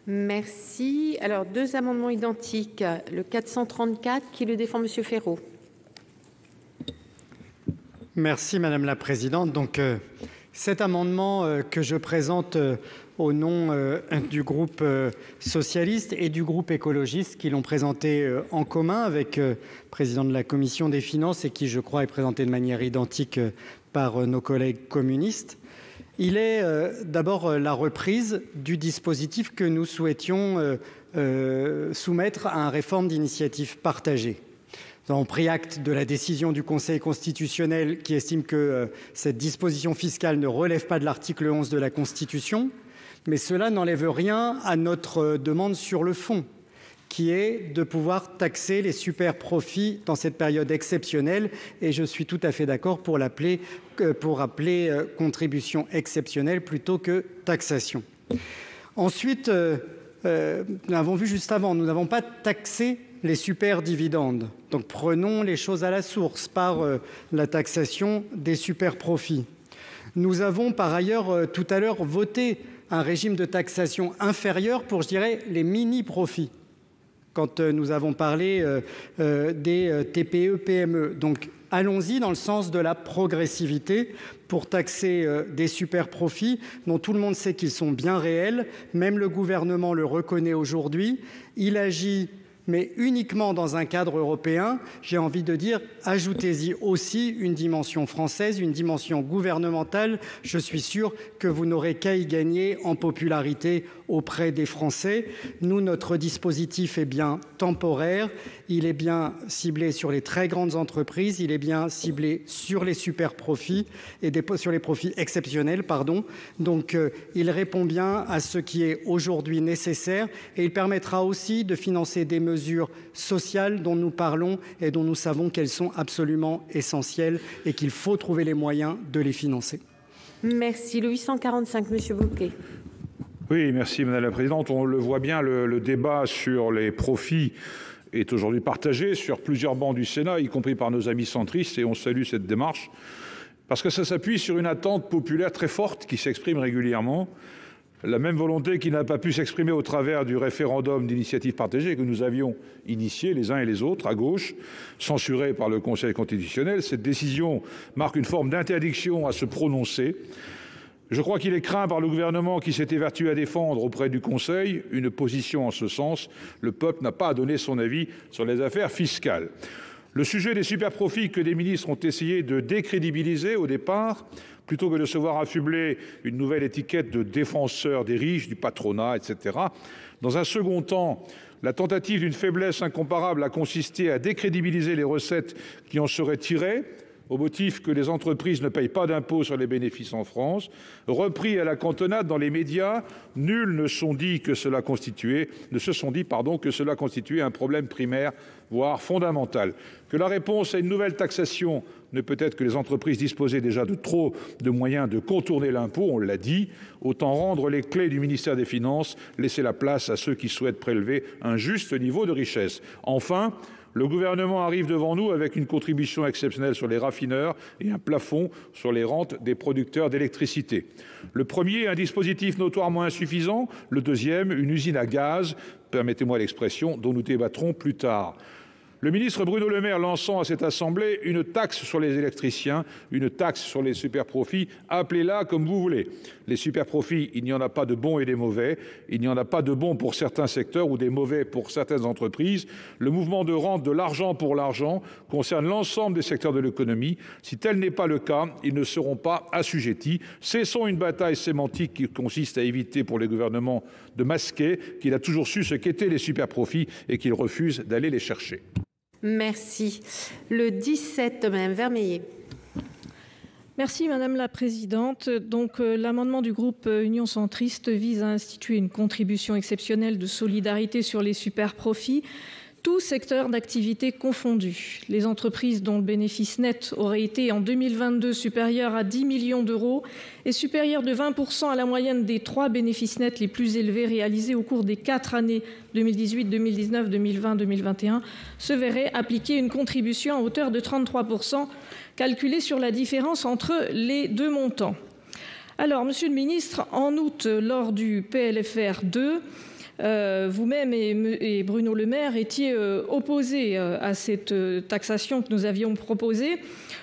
B: Merci. Alors, 2 amendements identiques. Le 434, qui le défend, Monsieur Féraud.
H: Merci Madame la Présidente. Donc, Cet amendement que je présente au nom du groupe socialiste et du groupe écologiste qui l'ont présenté en commun avec le président de la commission des finances et qui, je crois, est présenté de manière identique par nos collègues communistes. Il est d'abord la reprise du dispositif que nous souhaitions soumettre à une réforme d'initiative partagée. Nous avons pris acte de la décision du Conseil constitutionnel qui estime que cette disposition fiscale ne relève pas de l'article 11 de la Constitution, mais cela n'enlève rien à notre demande sur le fond, qui est de pouvoir taxer les super profits dans cette période exceptionnelle. Et je suis tout à fait d'accord pour appeler contribution exceptionnelle plutôt que taxation. Ensuite, nous avons vu juste avant, nous n'avons pas taxé les super dividendes. Donc prenons les choses à la source par la taxation des super profits. Nous avons par ailleurs tout à l'heure voté un régime de taxation inférieur pour, je dirais, les mini-profits. Quand nous avons parlé des TPE-PME. Donc allons-y dans le sens de la progressivité pour taxer des super profits dont tout le monde sait qu'ils sont bien réels. Même le gouvernement le reconnaît aujourd'hui. Il agit, mais uniquement dans un cadre européen. J'ai envie de dire, ajoutez-y aussi une dimension française, une dimension gouvernementale. Je suis sûr que vous n'aurez qu'à y gagner en popularité auprès des Français. Nous, notre dispositif est bien temporaire, il est bien ciblé sur les très grandes entreprises, il est bien ciblé sur les super profits et sur les profits exceptionnels, pardon. Donc, il répond bien à ce qui est aujourd'hui nécessaire et il permettra aussi de financer des mesures sociales dont nous parlons et dont nous savons qu'elles sont absolument essentielles et qu'il faut trouver les moyens de les financer.
B: Merci. Le 845, Monsieur Bouquet.
E: Oui, merci Madame la Présidente. On le voit bien, le débat sur les profits est aujourd'hui partagé sur plusieurs bancs du Sénat, y compris par nos amis centristes, et on salue cette démarche, parce que ça s'appuie sur une attente populaire très forte qui s'exprime régulièrement, la même volonté qui n'a pas pu s'exprimer au travers du référendum d'initiative partagée que nous avions initié les uns et les autres, à gauche, censuré par le Conseil constitutionnel. Cette décision marque une forme d'interdiction à se prononcer. Je crois qu'il est craint par le gouvernement qui s'est évertué à défendre auprès du Conseil une position en ce sens. Le peuple n'a pas à donner son avis sur les affaires fiscales. Le sujet des superprofits que des ministres ont essayé de décrédibiliser au départ, plutôt que de se voir affubler une nouvelle étiquette de défenseur des riches, du patronat, etc. Dans un second temps, la tentative d'une faiblesse incomparable a consisté à décrédibiliser les recettes qui en seraient tirées, au motif que les entreprises ne payent pas d'impôts sur les bénéfices en France. Repris à la cantonade dans les médias, nuls ne se sont dit que cela constituait un problème primaire, voire fondamental. Que la réponse à une nouvelle taxation ne peut être que les entreprises disposaient déjà de trop de moyens de contourner l'impôt, on l'a dit. Autant rendre les clés du ministère des Finances, laisser la place à ceux qui souhaitent prélever un juste niveau de richesse. Enfin, le gouvernement arrive devant nous avec une contribution exceptionnelle sur les raffineurs et un plafond sur les rentes des producteurs d'électricité. Le premier, un dispositif notoirement insuffisant. Le deuxième, une usine à gaz, permettez-moi l'expression, dont nous débattrons plus tard. Le ministre Bruno Le Maire lançant à cette Assemblée une taxe sur les électriciens, une taxe sur les superprofits, appelez-la comme vous voulez. Les superprofits, il n'y en a pas de bons et des mauvais. Il n'y en a pas de bons pour certains secteurs ou des mauvais pour certaines entreprises. Le mouvement de rente de l'argent pour l'argent concerne l'ensemble des secteurs de l'économie. Si tel n'est pas le cas, ils ne seront pas assujettis. Cessons une bataille sémantique qui consiste à éviter pour les gouvernements de masquer qu'il a toujours su ce qu'étaient les superprofits et qu'il refuse d'aller les chercher.
B: Merci. Le 17, Madame Vermeillet.
M: Merci Madame la Présidente. Donc l'amendement du groupe Union centriste vise à instituer une contribution exceptionnelle de solidarité sur les superprofits, tous secteurs d'activité confondus. Les entreprises dont le bénéfice net aurait été en 2022 supérieur à 10 millions d'euros et supérieur de 20% à la moyenne des 3 bénéfices nets les plus élevés réalisés au cours des 4 années 2018, 2019, 2020, 2021 se verraient appliquer une contribution à hauteur de 33% calculée sur la différence entre les deux montants. Alors, Monsieur le Ministre, en août, lors du PLFR 2, Vous-même et Bruno Le Maire étiez opposés à cette taxation que nous avions proposée,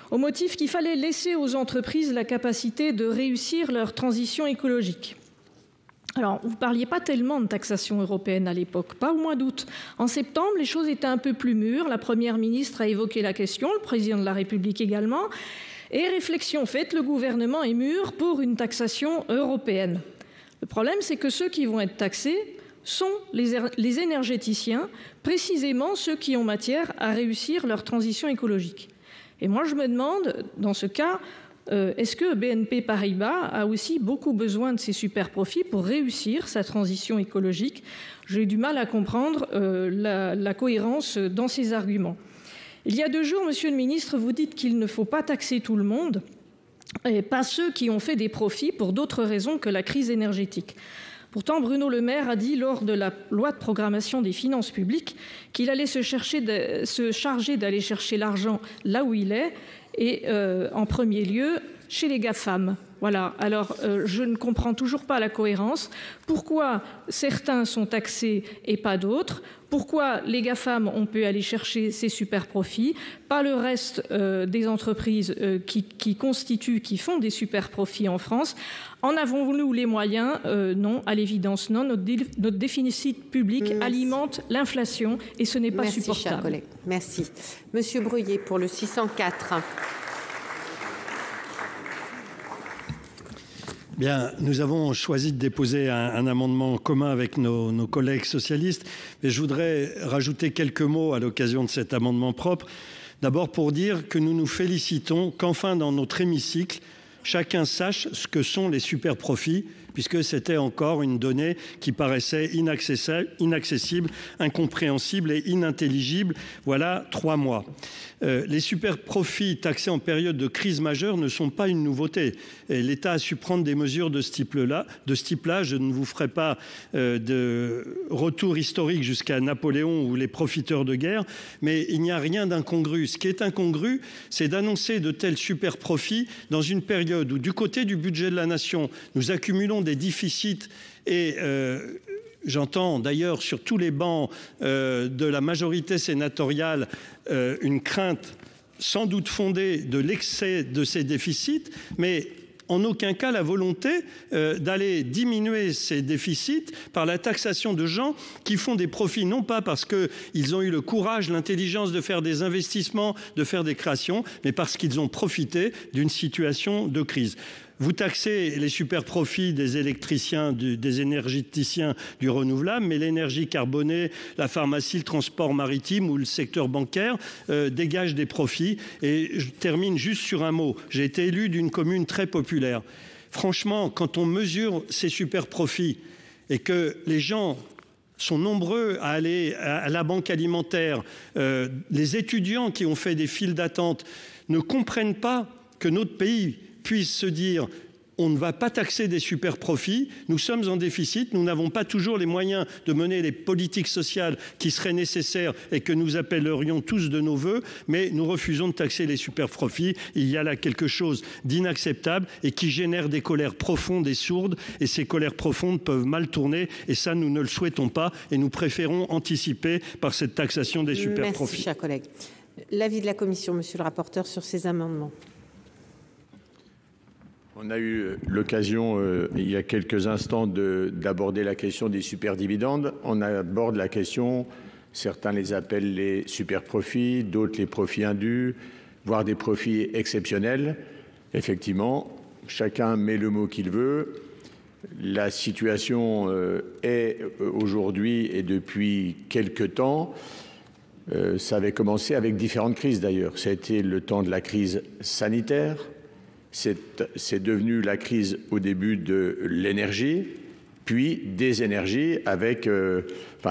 M: au motif qu'il fallait laisser aux entreprises la capacité de réussir leur transition écologique. Alors, vous ne parliez pas tellement de taxation européenne à l'époque, pas au mois d'août. En septembre, les choses étaient un peu plus mûres. La Première ministre a évoqué la question, le Président de la République également. Et réflexion faite, le gouvernement est mûr pour une taxation européenne. Le problème, c'est que ceux qui vont être taxés sont les énergéticiens, précisément ceux qui ont matière à réussir leur transition écologique. Et moi, je me demande, dans ce cas, est-ce que BNP Paribas a aussi beaucoup besoin de ces super profits pour réussir sa transition écologique? J'ai du mal à comprendre la cohérence dans ces arguments. Il y a 2 jours, Monsieur le Ministre, vous dites qu'il ne faut pas taxer tout le monde, et pas ceux qui ont fait des profits pour d'autres raisons que la crise énergétique. Pourtant, Bruno Le Maire a dit lors de la loi de programmation des finances publiques qu'il allait se charger d'aller chercher l'argent là où il est, et en premier lieu chez les GAFAM. Voilà. Alors, je ne comprends toujours pas la cohérence. Pourquoi certains sont taxés et pas d'autres? Pourquoi les GAFAM, on peut aller chercher ces super profits, pas le reste des entreprises qui font des super profits en France? En avons-nous les moyens? Non, à l'évidence, non. Notre déficit public alimente l'inflation et ce n'est pas supportable.
B: Merci, chers collègues. Merci. Monsieur Bruillet, pour le 604.
C: Bien, nous avons choisi de déposer un amendement commun avec nos collègues socialistes, mais je voudrais rajouter quelques mots à l'occasion de cet amendement propre. D'abord pour dire que nous nous félicitons qu'enfin dans notre hémicycle, chacun sache ce que sont les super profits, puisque c'était encore une donnée qui paraissait inaccessible, incompréhensible et inintelligible. Voilà 3 mois. Les super profits taxés en période de crise majeure ne sont pas une nouveauté. L'État a su prendre des mesures de ce type-là. Je ne vous ferai pas de retour historique jusqu'à Napoléon ou les profiteurs de guerre, mais il n'y a rien d'incongru. Ce qui est incongru, c'est d'annoncer de tels super profits dans une période où, du côté du budget de la nation, nous accumulons des déficits et j'entends d'ailleurs sur tous les bancs de la majorité sénatoriale une crainte sans doute fondée de l'excès de ces déficits, mais en aucun cas la volonté d'aller diminuer ces déficits par la taxation de gens qui font des profits, non pas parce qu'ils ont eu le courage, l'intelligence de faire des investissements, de faire des créations, mais parce qu'ils ont profité d'une situation de crise. Vous taxez les super profits des électriciens, des énergéticiens du renouvelable, mais l'énergie carbonée, la pharmacie, le transport maritime ou le secteur bancaire dégagent des profits. Et je termine juste sur un mot. J'ai été élu d'une commune très populaire. Franchement, quand on mesure ces super profits et que les gens sont nombreux à aller à la banque alimentaire, les étudiants qui ont fait des files d'attente ne comprennent pas que notre pays puisse se dire on ne va pas taxer des super profits, nous sommes en déficit, nous n'avons pas toujours les moyens de mener les politiques sociales qui seraient nécessaires et que nous appellerions tous de nos voeux, mais nous refusons de taxer les super profits. Il y a là quelque chose d'inacceptable et qui génère des colères profondes et sourdes, et ces colères profondes peuvent mal tourner et ça nous ne le souhaitons pas et nous préférons anticiper par cette taxation des super profits.
B: Merci, chers collègues. L'avis de la commission, monsieur le rapporteur, sur ces amendements.
F: On a eu l'occasion, il y a quelques instants, d'aborder la question des super dividendes. On aborde la question, certains les appellent les super profits, d'autres les profits indus, voire des profits exceptionnels. Effectivement, chacun met le mot qu'il veut. La situation est aujourd'hui et depuis quelque temps, ça avait commencé avec différentes crises d'ailleurs. Ça a été le temps de la crise sanitaire. C'est devenu la crise au début de l'énergie, puis des énergies avec,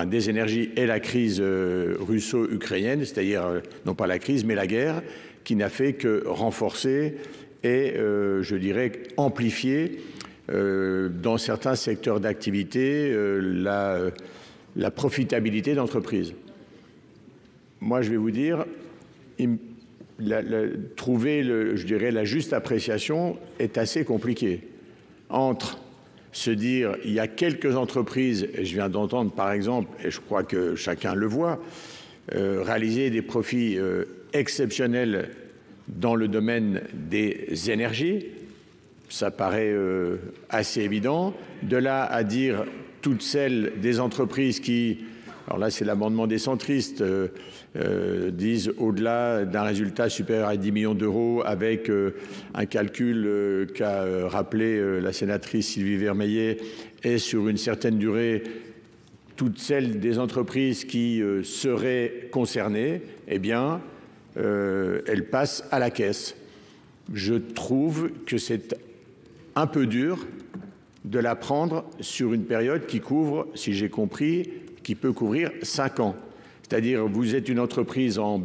F: des énergies et la crise russo-ukrainienne, c'est-à-dire non pas la crise mais la guerre, qui n'a fait que renforcer et, je dirais, amplifier dans certains secteurs d'activité la profitabilité d'entreprises. Moi, je vais vous dire, trouver, je dirais, la juste appréciation est assez compliqué entre se dire il y a quelques entreprises, et je viens d'entendre par exemple, et je crois que chacun le voit, réaliser des profits exceptionnels dans le domaine des énergies, ça paraît assez évident. De là à dire toutes celles des entreprises qui, alors là c'est l'amendement des centristes, disent au-delà d'un résultat supérieur à 10 millions d'euros avec un calcul qu'a rappelé la sénatrice Sylvie Vermeillet et sur une certaine durée, toutes celles des entreprises qui seraient concernées, eh bien, elles passent à la caisse. Je trouve que c'est un peu dur de la prendre sur une période qui couvre, si j'ai compris, qui peut couvrir 5 ans. C'est-à-dire, vous êtes une entreprise en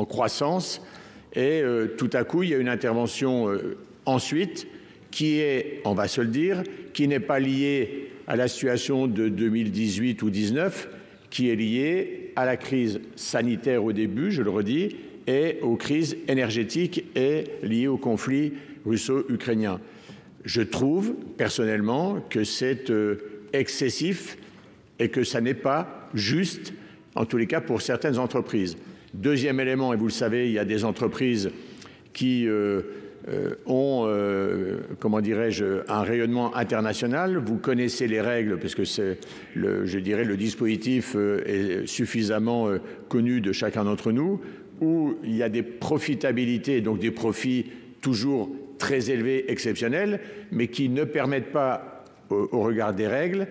F: croissance et tout à coup, il y a une intervention ensuite qui est, on va se le dire, qui n'est pas liée à la situation de 2018 ou 2019, qui est liée à la crise sanitaire au début, je le redis, et aux crises énergétiques et liées au conflit russo-ukrainien. Je trouve personnellement que c'est excessif et que ça n'est pas juste, en tous les cas pour certaines entreprises. Deuxième élément, et vous le savez, il y a des entreprises qui ont, comment dirais-je, un rayonnement international. Vous connaissez les règles, parce que c'est, je dirais, le dispositif est suffisamment connu de chacun d'entre nous, où il y a des profitabilités, donc des profits toujours très élevés, exceptionnels, mais qui ne permettent pas, au regard des règles,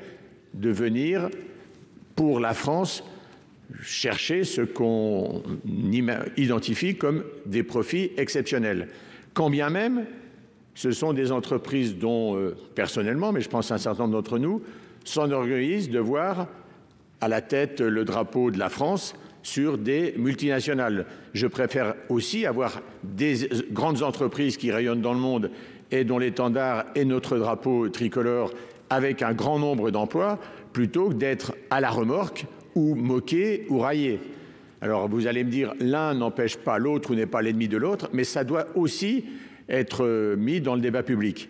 F: de venir, pour la France, chercher ce qu'on identifie comme des profits exceptionnels. Quand bien même, ce sont des entreprises dont, personnellement, mais je pense à un certain nombre d'entre nous, s'enorgueillissent de voir à la tête le drapeau de la France sur des multinationales. Je préfère aussi avoir des grandes entreprises qui rayonnent dans le monde et dont l'étendard est notre drapeau tricolore avec un grand nombre d'emplois, plutôt que d'être à la remorque ou moqué ou raillé. Alors vous allez me dire, l'un n'empêche pas l'autre ou n'est pas l'ennemi de l'autre, mais ça doit aussi être mis dans le débat public.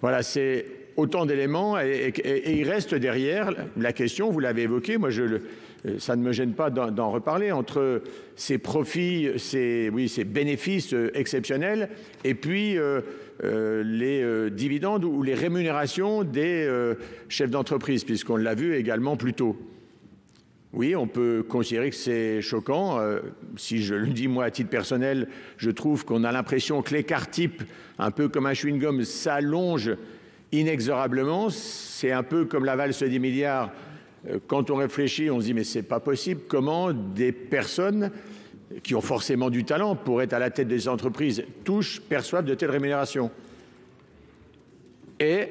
F: Voilà, c'est autant d'éléments et il reste derrière la question, vous l'avez évoqué, moi ça ne me gêne pas d'en reparler, entre ces profits, ces bénéfices exceptionnels et puis les dividendes ou les rémunérations des chefs d'entreprise, puisqu'on l'a vu également plus tôt. Oui, on peut considérer que c'est choquant. Si je le dis moi à titre personnel, je trouve qu'on a l'impression que l'écart type, un peu comme un chewing-gum, s'allonge inexorablement. C'est un peu comme la valse des milliards. Quand on réfléchit, on se dit mais c'est pas possible. Comment des personnes qui ont forcément du talent pour être à la tête des entreprises perçoivent de telles rémunérations? Et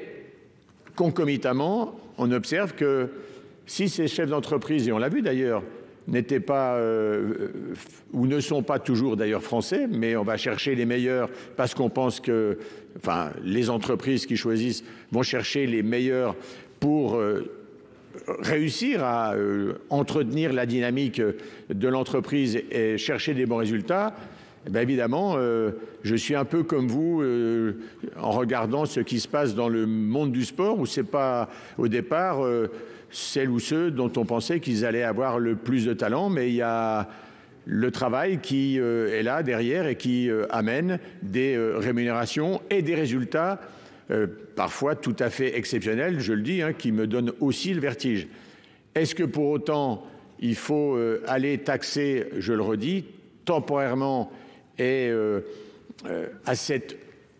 F: concomitamment, on observe que si ces chefs d'entreprise, et on l'a vu d'ailleurs, n'étaient pas ou ne sont pas toujours d'ailleurs français, mais on va chercher les meilleurs parce qu'on pense que, enfin, les entreprises qui choisissent vont chercher les meilleurs pour réussir à entretenir la dynamique de l'entreprise et chercher des bons résultats. Ben évidemment, je suis un peu comme vous en regardant ce qui se passe dans le monde du sport, où c'est pas au départ celles ou ceux dont on pensait qu'ils allaient avoir le plus de talent, mais il y a le travail qui est là derrière et qui amène des rémunérations et des résultats parfois tout à fait exceptionnels, je le dis, qui me donnent aussi le vertige. Est-ce que pour autant il faut aller taxer, je le redis, temporairement et à cette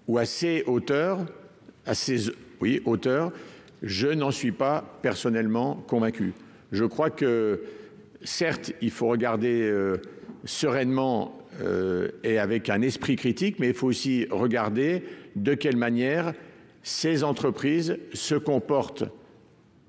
F: ou à ces hauteurs, hauteurs, je n'en suis pas personnellement convaincu. Je crois que certes, il faut regarder sereinement et avec un esprit critique, mais il faut aussi regarder de quelle manière ces entreprises se comportent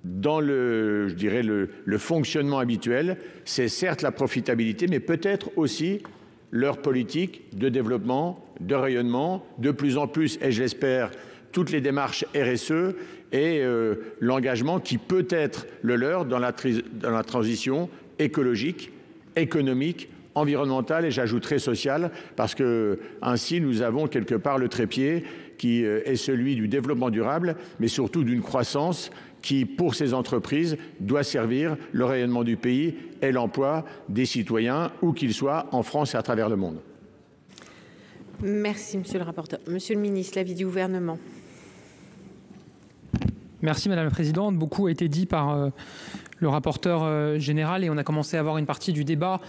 F: dans je dirais le fonctionnement habituel. C'est certes la profitabilité, mais peut-être aussi leur politique de développement, de rayonnement, de plus en plus, et je l'espère, toutes les démarches RSE et l'engagement qui peut être le leur dans la transition écologique, économique, environnementale et j'ajouterai sociale, parce que ainsi nous avons quelque part le trépied qui est celui du développement durable, mais surtout d'une croissance qui, pour ces entreprises, doit servir le rayonnement du pays et l'emploi des citoyens, où qu'ils soient, en France et à travers le monde.
B: Merci, monsieur le rapporteur. Monsieur le ministre, l'avis du gouvernement.
G: Merci Madame la Présidente. Beaucoup a été dit par le rapporteur général et on a commencé à avoir une partie du débat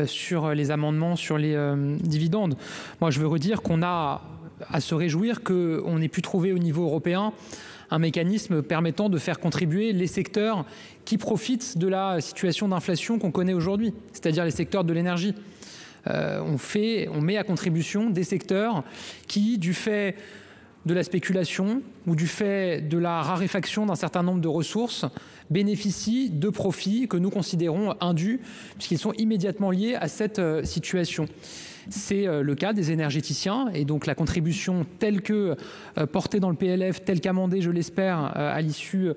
G: sur les amendements, sur les dividendes. Moi, je veux redire qu'on a à se réjouir qu'on ait pu trouver au niveau européen un mécanisme permettant de faire contribuer les secteurs qui profitent de la situation d'inflation qu'on connaît aujourd'hui, c'est-à-dire les secteurs de l'énergie. On met à contribution des secteurs qui, du fait de la spéculation ou du fait de la raréfaction d'un certain nombre de ressources, bénéficient de profits que nous considérons indus puisqu'ils sont immédiatement liés à cette situation. C'est le cas des énergéticiens et donc la contribution telle que portée dans le PLF, telle qu'amendée, je l'espère, à l'issue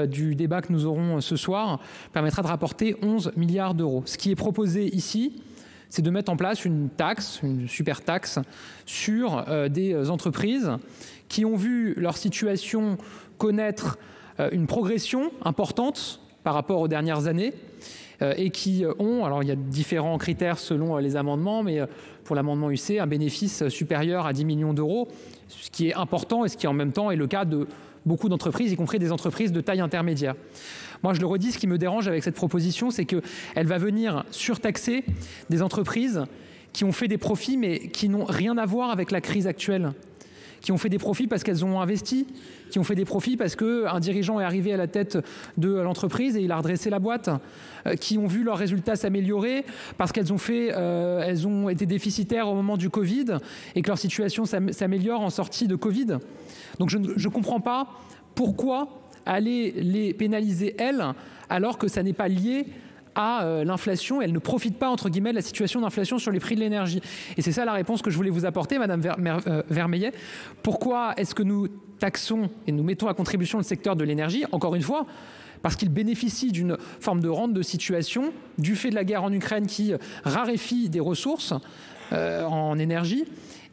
G: du débat que nous aurons ce soir, permettra de rapporter 11 milliards d'euros. Ce qui est proposé ici, c'est de mettre en place une taxe, une super taxe sur des entreprises qui ont vu leur situation connaître une progression importante par rapport aux dernières années et qui ont, alors il y a différents critères selon les amendements, mais pour l'amendement UC, un bénéfice supérieur à 10 millions d'euros, ce qui est important et ce qui en même temps est le cas de beaucoup d'entreprises, y compris des entreprises de taille intermédiaire. Moi, je le redis, ce qui me dérange avec cette proposition, c'est qu'elle va venir surtaxer des entreprises qui ont fait des profits, mais qui n'ont rien à voir avec la crise actuelle, qui ont fait des profits parce qu'elles ont investi, qui ont fait des profits parce qu'un dirigeant est arrivé à la tête de l'entreprise et il a redressé la boîte, qui ont vu leurs résultats s'améliorer parce qu'elles ont été déficitaires au moment du Covid et que leur situation s'améliore en sortie de Covid. Donc je ne comprends pas pourquoi aller les pénaliser, elles, alors que ça n'est pas lié à l'inflation. Elle ne profite pas, entre guillemets, de la situation d'inflation sur les prix de l'énergie. Et c'est ça la réponse que je voulais vous apporter, Madame Vermeillet. Pourquoi est-ce que nous taxons et nous mettons à contribution le secteur de l'énergie? Encore une fois, parce qu'il bénéficie d'une forme de rente de situation du fait de la guerre en Ukraine qui raréfie des ressources en énergie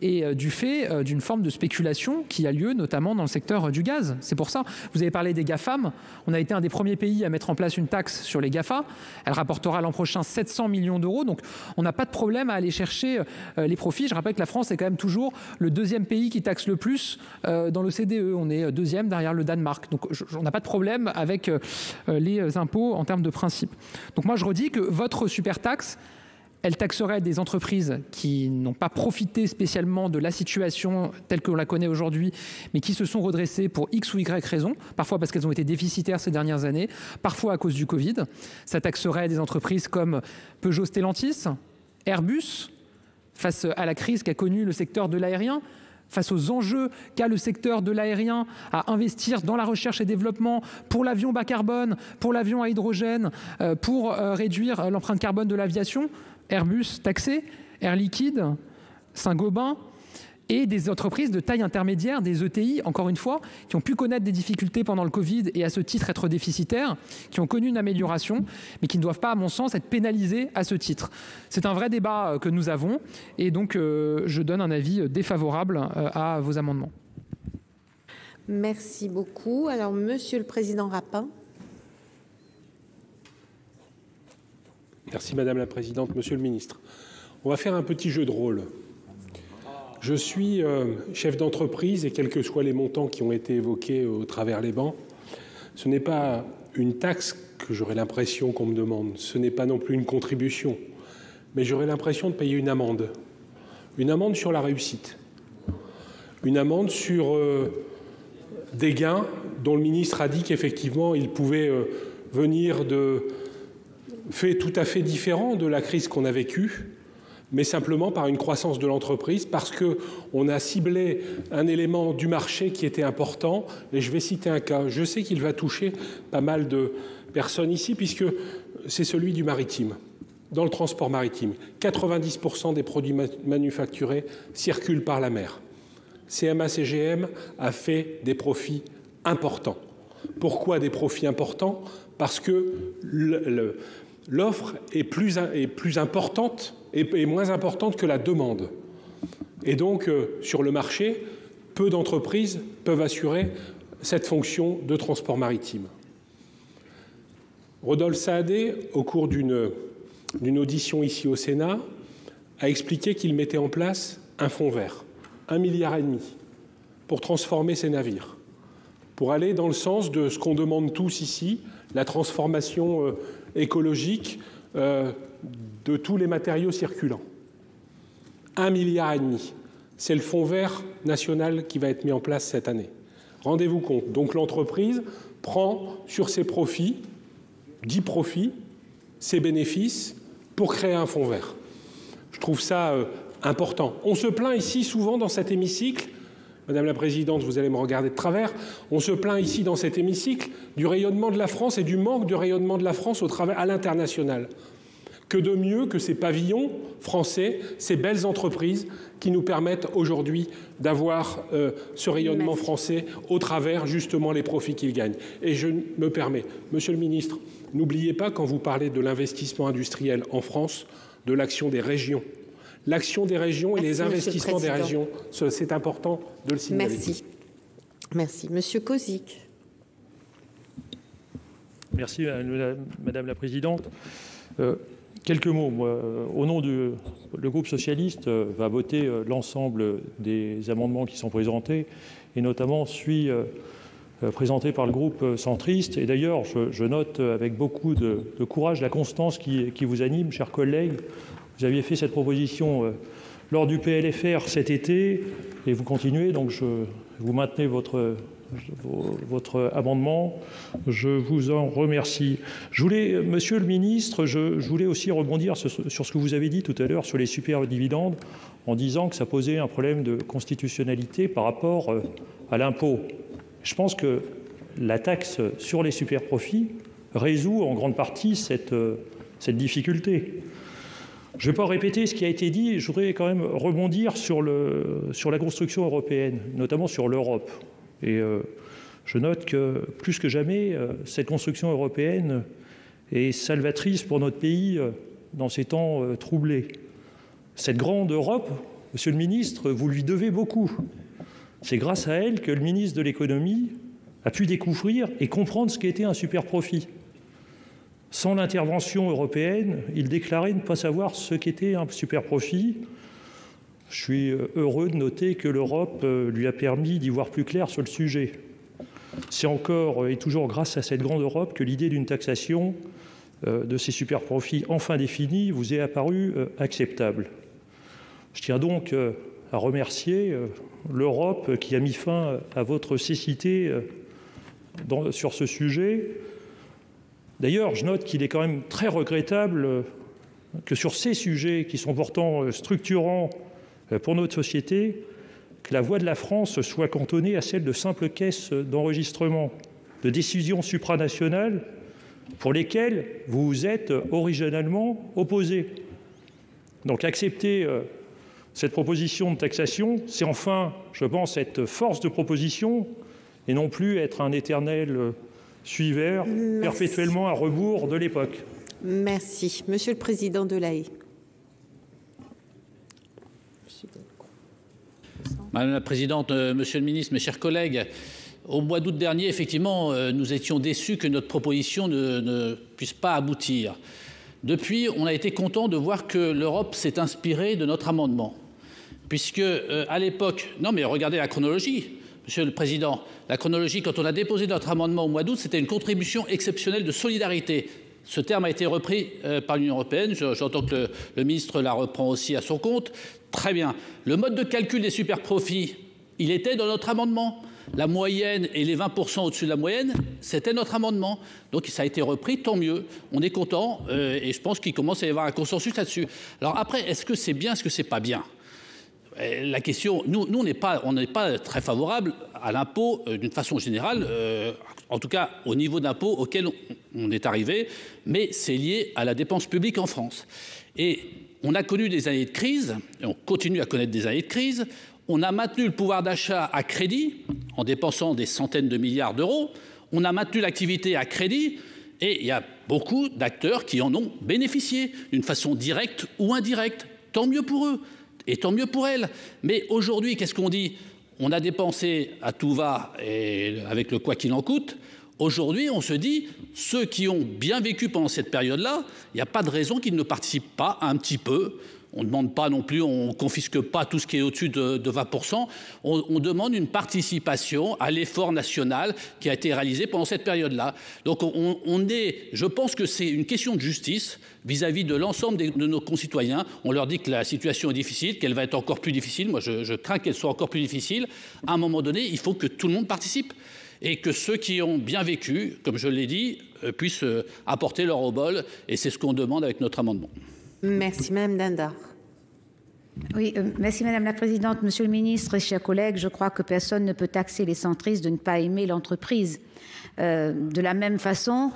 G: et du fait d'une forme de spéculation qui a lieu notamment dans le secteur du gaz. C'est pour ça, vous avez parlé des GAFAM, on a été un des premiers pays à mettre en place une taxe sur les GAFA, elle rapportera l'an prochain 700 millions d'euros, donc on n'a pas de problème à aller chercher les profits. Je rappelle que la France est quand même toujours le deuxième pays qui taxe le plus dans l'OCDE, on est deuxième derrière le Danemark, donc on n'a pas de problème avec les impôts en termes de principe. Donc moi je redis que votre super taxe, elle taxerait des entreprises qui n'ont pas profité spécialement de la situation telle que l'on la connaît aujourd'hui, mais qui se sont redressées pour X ou Y raisons, parfois parce qu'elles ont été déficitaires ces dernières années, parfois à cause du Covid. Ça taxerait des entreprises comme Peugeot Stellantis, Airbus, face à la crise qu'a connue le secteur de l'aérien, face aux enjeux qu'a le secteur de l'aérien à investir dans la recherche et développement pour l'avion bas carbone, pour l'avion à hydrogène, pour réduire l'empreinte carbone de l'aviation. Airbus taxé, Air Liquide, Saint-Gobain et des entreprises de taille intermédiaire, des ETI, encore une fois, qui ont pu connaître des difficultés pendant le Covid et à ce titre être déficitaires, qui ont connu une amélioration, mais qui ne doivent pas, à mon sens, être pénalisées à ce titre. C'est un vrai débat que nous avons et donc je donne un avis défavorable à vos amendements.
B: Merci beaucoup. Alors, Monsieur le Président Rapin.
N: Merci Madame la Présidente, Monsieur le Ministre. On va faire un petit jeu de rôle. Je suis chef d'entreprise et quels que soient les montants qui ont été évoqués au travers les bancs, ce n'est pas une taxe que j'aurais l'impression qu'on me demande, ce n'est pas non plus une contribution, mais j'aurais l'impression de payer une amende sur la réussite, une amende sur des gains dont le ministre a dit qu'effectivement ils pouvaient venir de fait tout à fait différent de la crise qu'on a vécue, mais simplement par une croissance de l'entreprise, parce qu'on a ciblé un élément du marché qui était important. Et je vais citer un cas. Je sais qu'il va toucher pas mal de personnes ici, puisque c'est celui du maritime. Dans le transport maritime, 90% des produits manufacturés circulent par la mer. CMA-CGM a fait des profits importants. Pourquoi des profits importants? Parce que l'offre est plus importante et moins importante que la demande. Et donc, sur le marché, peu d'entreprises peuvent assurer cette fonction de transport maritime. Rodolphe Saadé, au cours d'une audition ici au Sénat, a expliqué qu'il mettait en place un fonds vert, 1,5 milliard pour transformer ces navires, pour aller dans le sens de ce qu'on demande tous ici, la transformation écologique de tous les matériaux circulants. 1,5 milliard. C'est le fonds vert national qui va être mis en place cette année. Rendez-vous compte. Donc l'entreprise prend sur ses profits, dit profits, ses bénéfices, pour créer un fonds vert. Je trouve ça important. On se plaint ici souvent dans cet hémicycle, Madame la Présidente, vous allez me regarder de travers, on se plaint ici dans cet hémicycle du rayonnement de la France et du manque de rayonnement de la France à l'international. Que de mieux que ces pavillons français, ces belles entreprises qui nous permettent aujourd'hui d'avoir ce rayonnement français au travers justement les profits qu'ils gagnent. Et je me permets, Monsieur le Ministre, n'oubliez pas quand vous parlez de l'investissement industriel en France, de l'action des régions. L'action des régions et les investissements des régions, c'est important de le signaler.
B: Merci. Merci. Monsieur Cozic.
D: Merci Madame la Présidente. Quelques mots. Moi, au nom du le groupe socialiste va voter l'ensemble des amendements qui sont présentés, et notamment celui présenté par le groupe centriste. Et d'ailleurs, je note avec beaucoup de courage la constance qui vous anime, chers collègues. Vous aviez fait cette proposition lors du PLFR cet été, et vous continuez, donc vous maintenez votre amendement. Je vous en remercie. Monsieur le ministre, je voulais aussi rebondir sur ce que vous avez dit tout à l'heure sur les superdividendes, en disant que ça posait un problème de constitutionnalité par rapport à l'impôt. Je pense que la taxe sur les superprofits résout en grande partie cette difficulté. Je ne vais pas répéter ce qui a été dit, je voudrais quand même rebondir sur la construction européenne, notamment sur l'Europe. Et je note que, plus que jamais, cette construction européenne est salvatrice pour notre pays dans ces temps troublés. Cette grande Europe, Monsieur le ministre, vous lui devez beaucoup. C'est grâce à elle que le ministre de l'économie a pu découvrir et comprendre ce qu'était un superprofit. Sans l'intervention européenne, il déclarait ne pas savoir ce qu'était un superprofit. Je suis heureux de noter que l'Europe lui a permis d'y voir plus clair sur le sujet. C'est encore et toujours grâce à cette grande Europe que l'idée d'une taxation de ces superprofits enfin définie vous est apparue acceptable. Je tiens donc à remercier l'Europe qui a mis fin à votre cécité sur ce sujet. D'ailleurs, je note qu'il est quand même très regrettable que sur ces sujets qui sont pourtant structurants pour notre société, que la voix de la France soit cantonnée à celle de simples caisses d'enregistrement, de décisions supranationales pour lesquelles vous vous êtes originellement opposés. Donc accepter cette proposition de taxation, c'est enfin, je pense, être force de proposition et non plus être un éternel suiveur, perpétuellement à rebours de l'époque.
B: Merci. Monsieur le Président Delahaye.
O: Madame la Présidente, Monsieur le Ministre, mes chers collègues, au mois d'août dernier, effectivement, nous étions déçus que notre proposition ne puisse pas aboutir. Depuis, on a été content de voir que l'Europe s'est inspirée de notre amendement. Puisque, à l'époque... Non, mais regardez la chronologie, Monsieur le Président. La chronologie, quand on a déposé notre amendement au mois d'août, c'était une contribution exceptionnelle de solidarité. Ce terme a été repris par l'Union européenne. J'entends que le ministre la reprend aussi à son compte. Très bien. Le mode de calcul des superprofits, il était dans notre amendement. La moyenne et les 20% au-dessus de la moyenne, c'était notre amendement. Donc ça a été repris, tant mieux. On est content et je pense qu'il commence à y avoir un consensus là-dessus. Alors après, est-ce que c'est bien, est-ce que c'est pas bien ? La question, nous on n'est pas très favorable à l'impôt d'une façon générale, en tout cas au niveau d'impôt auquel on est arrivé, mais c'est lié à la dépense publique en France. Et on a connu des années de crise, et on continue à connaître des années de crise. On a maintenu le pouvoir d'achat à crédit en dépensant des centaines de milliards d'euros. On a maintenu l'activité à crédit. Et il y a beaucoup d'acteurs qui en ont bénéficié d'une façon directe ou indirecte. Tant mieux pour eux et tant mieux pour elles. Mais aujourd'hui, qu'est-ce qu'on dit? On a dépensé à tout va et avec le quoi qu'il en coûte. Aujourd'hui, on se dit, ceux qui ont bien vécu pendant cette période-là, il n'y a pas de raison qu'ils ne participent pas un petit peu. On ne demande pas non plus, on ne confisque pas tout ce qui est au-dessus de 20%. On demande une participation à l'effort national qui a été réalisé pendant cette période-là. Donc je pense que c'est une question de justice vis-à-vis de l'ensemble de nos concitoyens. On leur dit que la situation est difficile, qu'elle va être encore plus difficile. Moi, je crains qu'elle soit encore plus difficile. À un moment donné, il faut que tout le monde participe. Et que ceux qui ont bien vécu, comme je l'ai dit, puissent apporter leur obol. Et c'est ce qu'on demande avec notre amendement.
B: Merci, Madame Dindar.
P: Oui, merci Madame la Présidente. Monsieur le Ministre, chers collègues, je crois que personne ne peut taxer les centristes de ne pas aimer l'entreprise. De la même façon,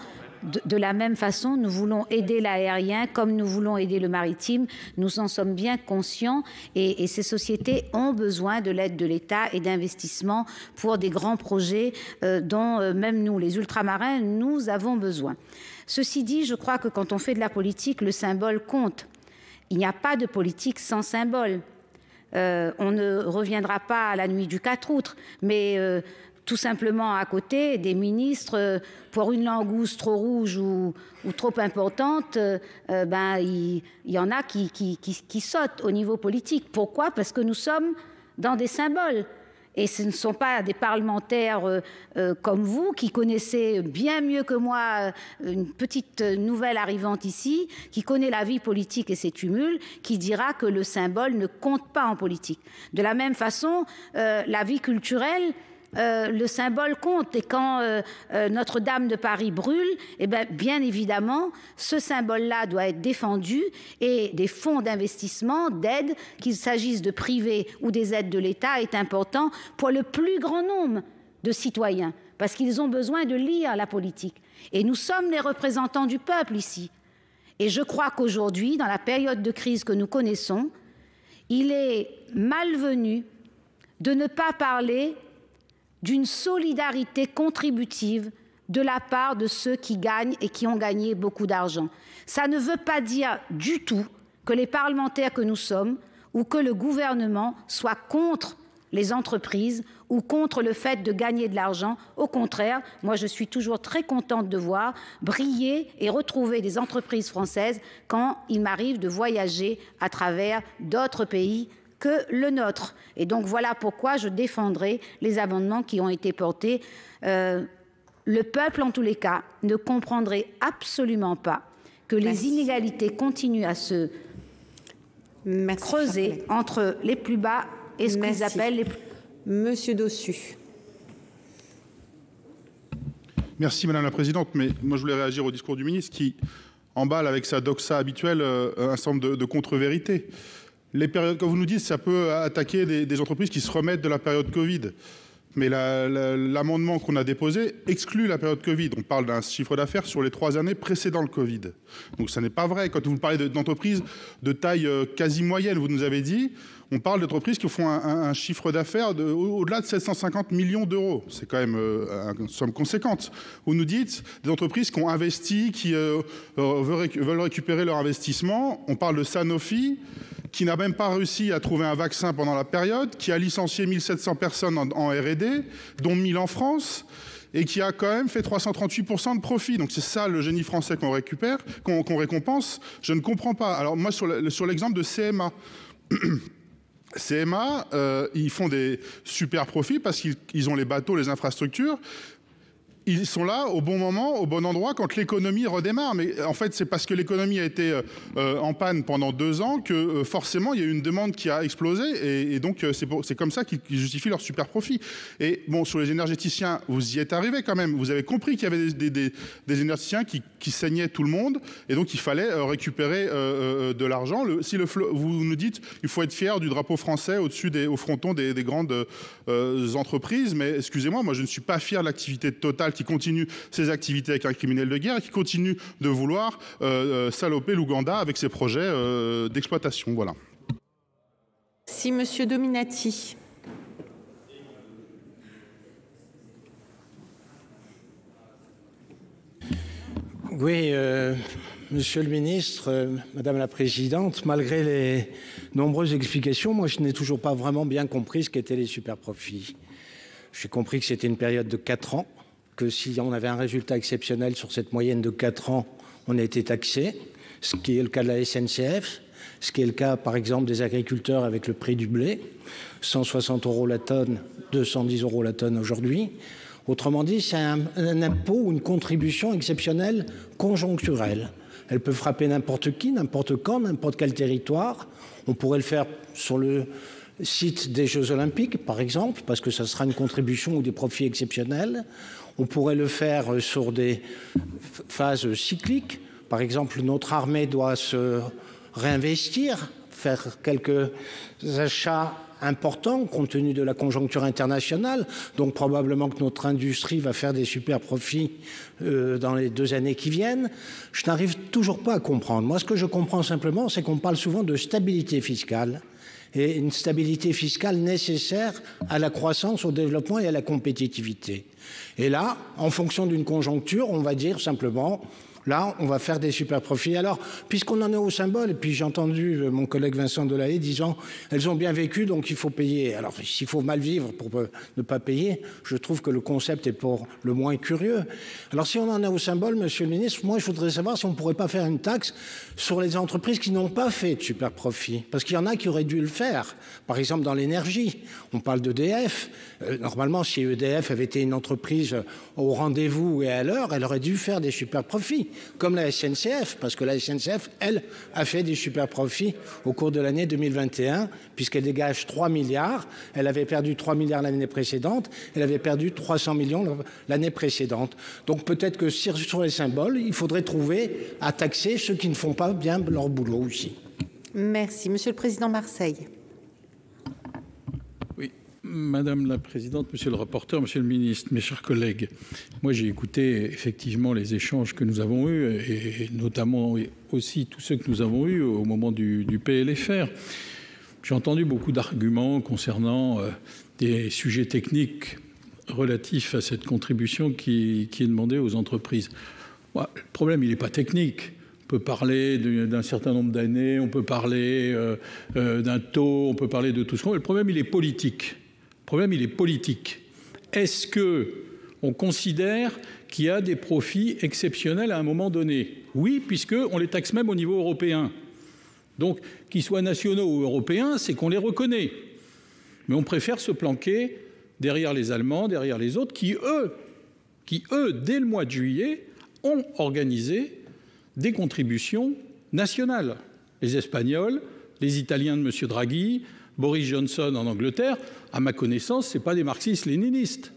P: nous voulons aider l'aérien comme nous voulons aider le maritime. Nous en sommes bien conscients et ces sociétés ont besoin de l'aide de l'État et d'investissements pour des grands projets dont même nous, les ultramarins, nous avons besoin. Ceci dit, je crois que quand on fait de la politique, le symbole compte. Il n'y a pas de politique sans symbole. On ne reviendra pas à la nuit du 4 août, mais tout simplement à côté des ministres, pour une langouste trop rouge ou trop importante, il y en a qui sautent au niveau politique. Pourquoi? Parce que nous sommes dans des symboles. Et ce ne sont pas des parlementaires comme vous qui connaissez bien mieux que moi une petite nouvelle arrivante ici, qui connaît la vie politique et ses tumultes, qui dira que le symbole ne compte pas en politique. De la même façon, la vie culturelle, le symbole compte. Et quand Notre-Dame de Paris brûle, eh bien évidemment, ce symbole-là doit être défendu et des fonds d'investissement, d'aide, qu'il s'agisse de privés ou des aides de l'État, est important pour le plus grand nombre de citoyens, parce qu'ils ont besoin de lire la politique. Et nous sommes les représentants du peuple ici. Et je crois qu'aujourd'hui, dans la période de crise que nous connaissons, il est malvenu de ne pas parler d'une solidarité contributive de la part de ceux qui gagnent et qui ont gagné beaucoup d'argent. Ça ne veut pas dire du tout que les parlementaires que nous sommes ou que le gouvernement soient contre les entreprises ou contre le fait de gagner de l'argent. Au contraire, moi je suis toujours très contente de voir briller et retrouver des entreprises françaises quand il m'arrive de voyager à travers d'autres pays que le nôtre. Et donc voilà pourquoi je défendrai les amendements qui ont été portés. Le peuple, en tous les cas, ne comprendrait absolument pas que les inégalités continuent à se creuser entre les plus bas et ce qu'ils appellent les plus...
B: Monsieur Dossus.
Q: Merci Madame la Présidente, mais moi je voulais réagir au discours du ministre qui emballe avec sa doxa habituelle un certain nombre de contre-vérités. Les périodes, comme vous nous dites, ça peut attaquer des entreprises qui se remettent de la période Covid. Mais l'amendement qu'on a déposé exclut la période Covid. On parle d'un chiffre d'affaires sur les 3 années précédant le Covid. Donc ça n'est pas vrai. Quand vous parlez d'entreprises de taille quasi moyenne, vous nous avez dit, on parle d'entreprises qui font un chiffre d'affaires au-delà de 750 millions d'euros. C'est quand même une somme conséquente. Vous nous dites des entreprises qui ont investi, qui veulent récupérer leur investissement. On parle de Sanofi, qui n'a même pas réussi à trouver un vaccin pendant la période, qui a licencié 1700 personnes en R&D, dont 1000 en France, et qui a quand même fait 338% de profit. Donc c'est ça le génie français qu'on récupère, qu'on récompense. Je ne comprends pas. Alors moi, sur l'exemple de CMA, CMA, ils font des super profits parce qu'ils ont les bateaux, les infrastructures. Ils sont là au bon moment, au bon endroit, quand l'économie redémarre. Mais en fait, c'est parce que l'économie a été en panne pendant 2 ans que forcément, il y a eu une demande qui a explosé. Et donc, c'est comme ça qu'ils justifient leur super profit. Et bon, sur les énergéticiens, vous y êtes arrivé quand même. Vous avez compris qu'il y avait des énergéticiens qui saignaient tout le monde. Et donc, il fallait récupérer de l'argent. Vous nous dites il faut être fier du drapeau français au fronton des grandes entreprises. Mais excusez-moi, moi, je ne suis pas fier de l'activité de Total qui continue ses activités avec un criminel de guerre et qui continue de vouloir saloper l'Ouganda avec ses projets d'exploitation. Voilà.
B: Si Monsieur Dominati.
R: Oui, Monsieur le ministre, Madame la Présidente, malgré les nombreuses explications, moi je n'ai toujours pas vraiment bien compris ce qu'étaient les superprofits. J'ai compris que c'était une période de 4 ans, que si on avait un résultat exceptionnel sur cette moyenne de 4 ans, on a été taxé, ce qui est le cas de la SNCF, ce qui est le cas par exemple des agriculteurs avec le prix du blé, 160 € la tonne, 210 € la tonne aujourd'hui. Autrement dit, c'est un impôt ou une contribution exceptionnelle conjoncturelle. Elle peut frapper n'importe qui, n'importe quand, n'importe quel territoire. On pourrait le faire sur le site des Jeux Olympiques, par exemple, parce que ça sera une contribution ou des profits exceptionnels. On pourrait le faire sur des phases cycliques. Par exemple, notre armée doit se réinvestir, faire quelques achats important compte tenu de la conjoncture internationale, donc probablement que notre industrie va faire des super profits dans les 2 années qui viennent. Je n'arrive toujours pas à comprendre. Moi, ce que je comprends simplement, c'est qu'on parle souvent de stabilité fiscale et une stabilité fiscale nécessaire à la croissance, au développement et à la compétitivité. Et là, en fonction d'une conjoncture, on va dire simplement... Là, on va faire des super profits. Alors, puisqu'on en est au symbole, et puis j'ai entendu mon collègue Vincent Delahaye disant « elles ont bien vécu, donc il faut payer ». Alors, s'il faut mal vivre pour ne pas payer, je trouve que le concept est pour le moins curieux. Alors, si on en est au symbole, Monsieur le ministre, moi, je voudrais savoir si on ne pourrait pas faire une taxe sur les entreprises qui n'ont pas fait de super profits. Parce qu'il y en a qui auraient dû le faire. Par exemple, dans l'énergie. On parle d'EDF. Normalement, si EDF avait été une entreprise au rendez-vous et à l'heure, elle aurait dû faire des super profits. Comme la SNCF, parce que la SNCF, elle, a fait des super profits au cours de l'année 2021, puisqu'elle dégage 3 milliards. Elle avait perdu 3 milliards l'année précédente, elle avait perdu 300 millions l'année précédente. Donc peut-être que sur les symboles, il faudrait trouver à taxer ceux qui ne font pas bien leur boulot aussi.
B: Merci. Monsieur le Président Marseille.
S: Madame la présidente, monsieur le rapporteur, monsieur le ministre, mes chers collègues, moi j'ai écouté effectivement les échanges que nous avons eus et notamment aussi tous ceux que nous avons eus au moment du PLFR. J'ai entendu beaucoup d'arguments concernant des sujets techniques relatifs à cette contribution qui est demandée aux entreprises. Le problème, il n'est pas technique. On peut parler d'un certain nombre d'années, on peut parler d'un taux, on peut parler de tout ce qu'on veut. Le problème, il est politique. Le problème, il est politique. Est-ce qu'on considère qu'il y a des profits exceptionnels à un moment donné? Oui, puisqu'on les taxe même au niveau européen. Donc, qu'ils soient nationaux ou européens, c'est qu'on les reconnaît. Mais on préfère se planquer derrière les Allemands, derrière les autres, qui, eux, dès le mois de juillet, ont organisé des contributions nationales. Les Espagnols, les Italiens de M. Draghi, Boris Johnson en Angleterre, à ma connaissance, ce n'est pas des marxistes-léninistes.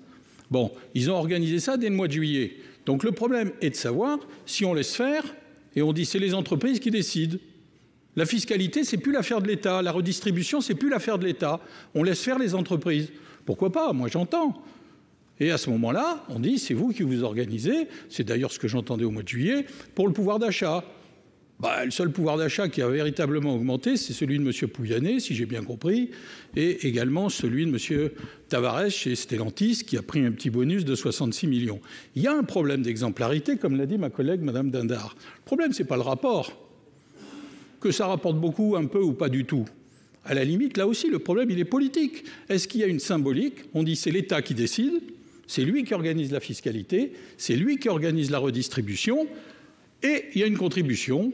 S: Bon, ils ont organisé ça dès le mois de juillet. Donc le problème est de savoir si on laisse faire et on dit c'est les entreprises qui décident. La fiscalité, c'est plus l'affaire de l'État. La redistribution, c'est plus l'affaire de l'État. On laisse faire les entreprises. Pourquoi pas? Moi, j'entends. Et à ce moment-là, on dit c'est vous qui vous organisez. C'est d'ailleurs ce que j'entendais au mois de juillet pour le pouvoir d'achat. Le seul pouvoir d'achat qui a véritablement augmenté, c'est celui de M. Pouyanné, si j'ai bien compris, et également celui de M. Tavares chez Stellantis, qui a pris un petit bonus de 66 millions. Il y a un problème d'exemplarité, comme l'a dit ma collègue Mme Dindar. Le problème, ce n'est pas le rapport. Que ça rapporte beaucoup, un peu ou pas du tout. À la limite, là aussi, le problème, il est politique. Est-ce qu'il y a une symbolique? On dit c'est l'État qui décide, c'est lui qui organise la fiscalité, c'est lui qui organise la redistribution, et il y a une contribution.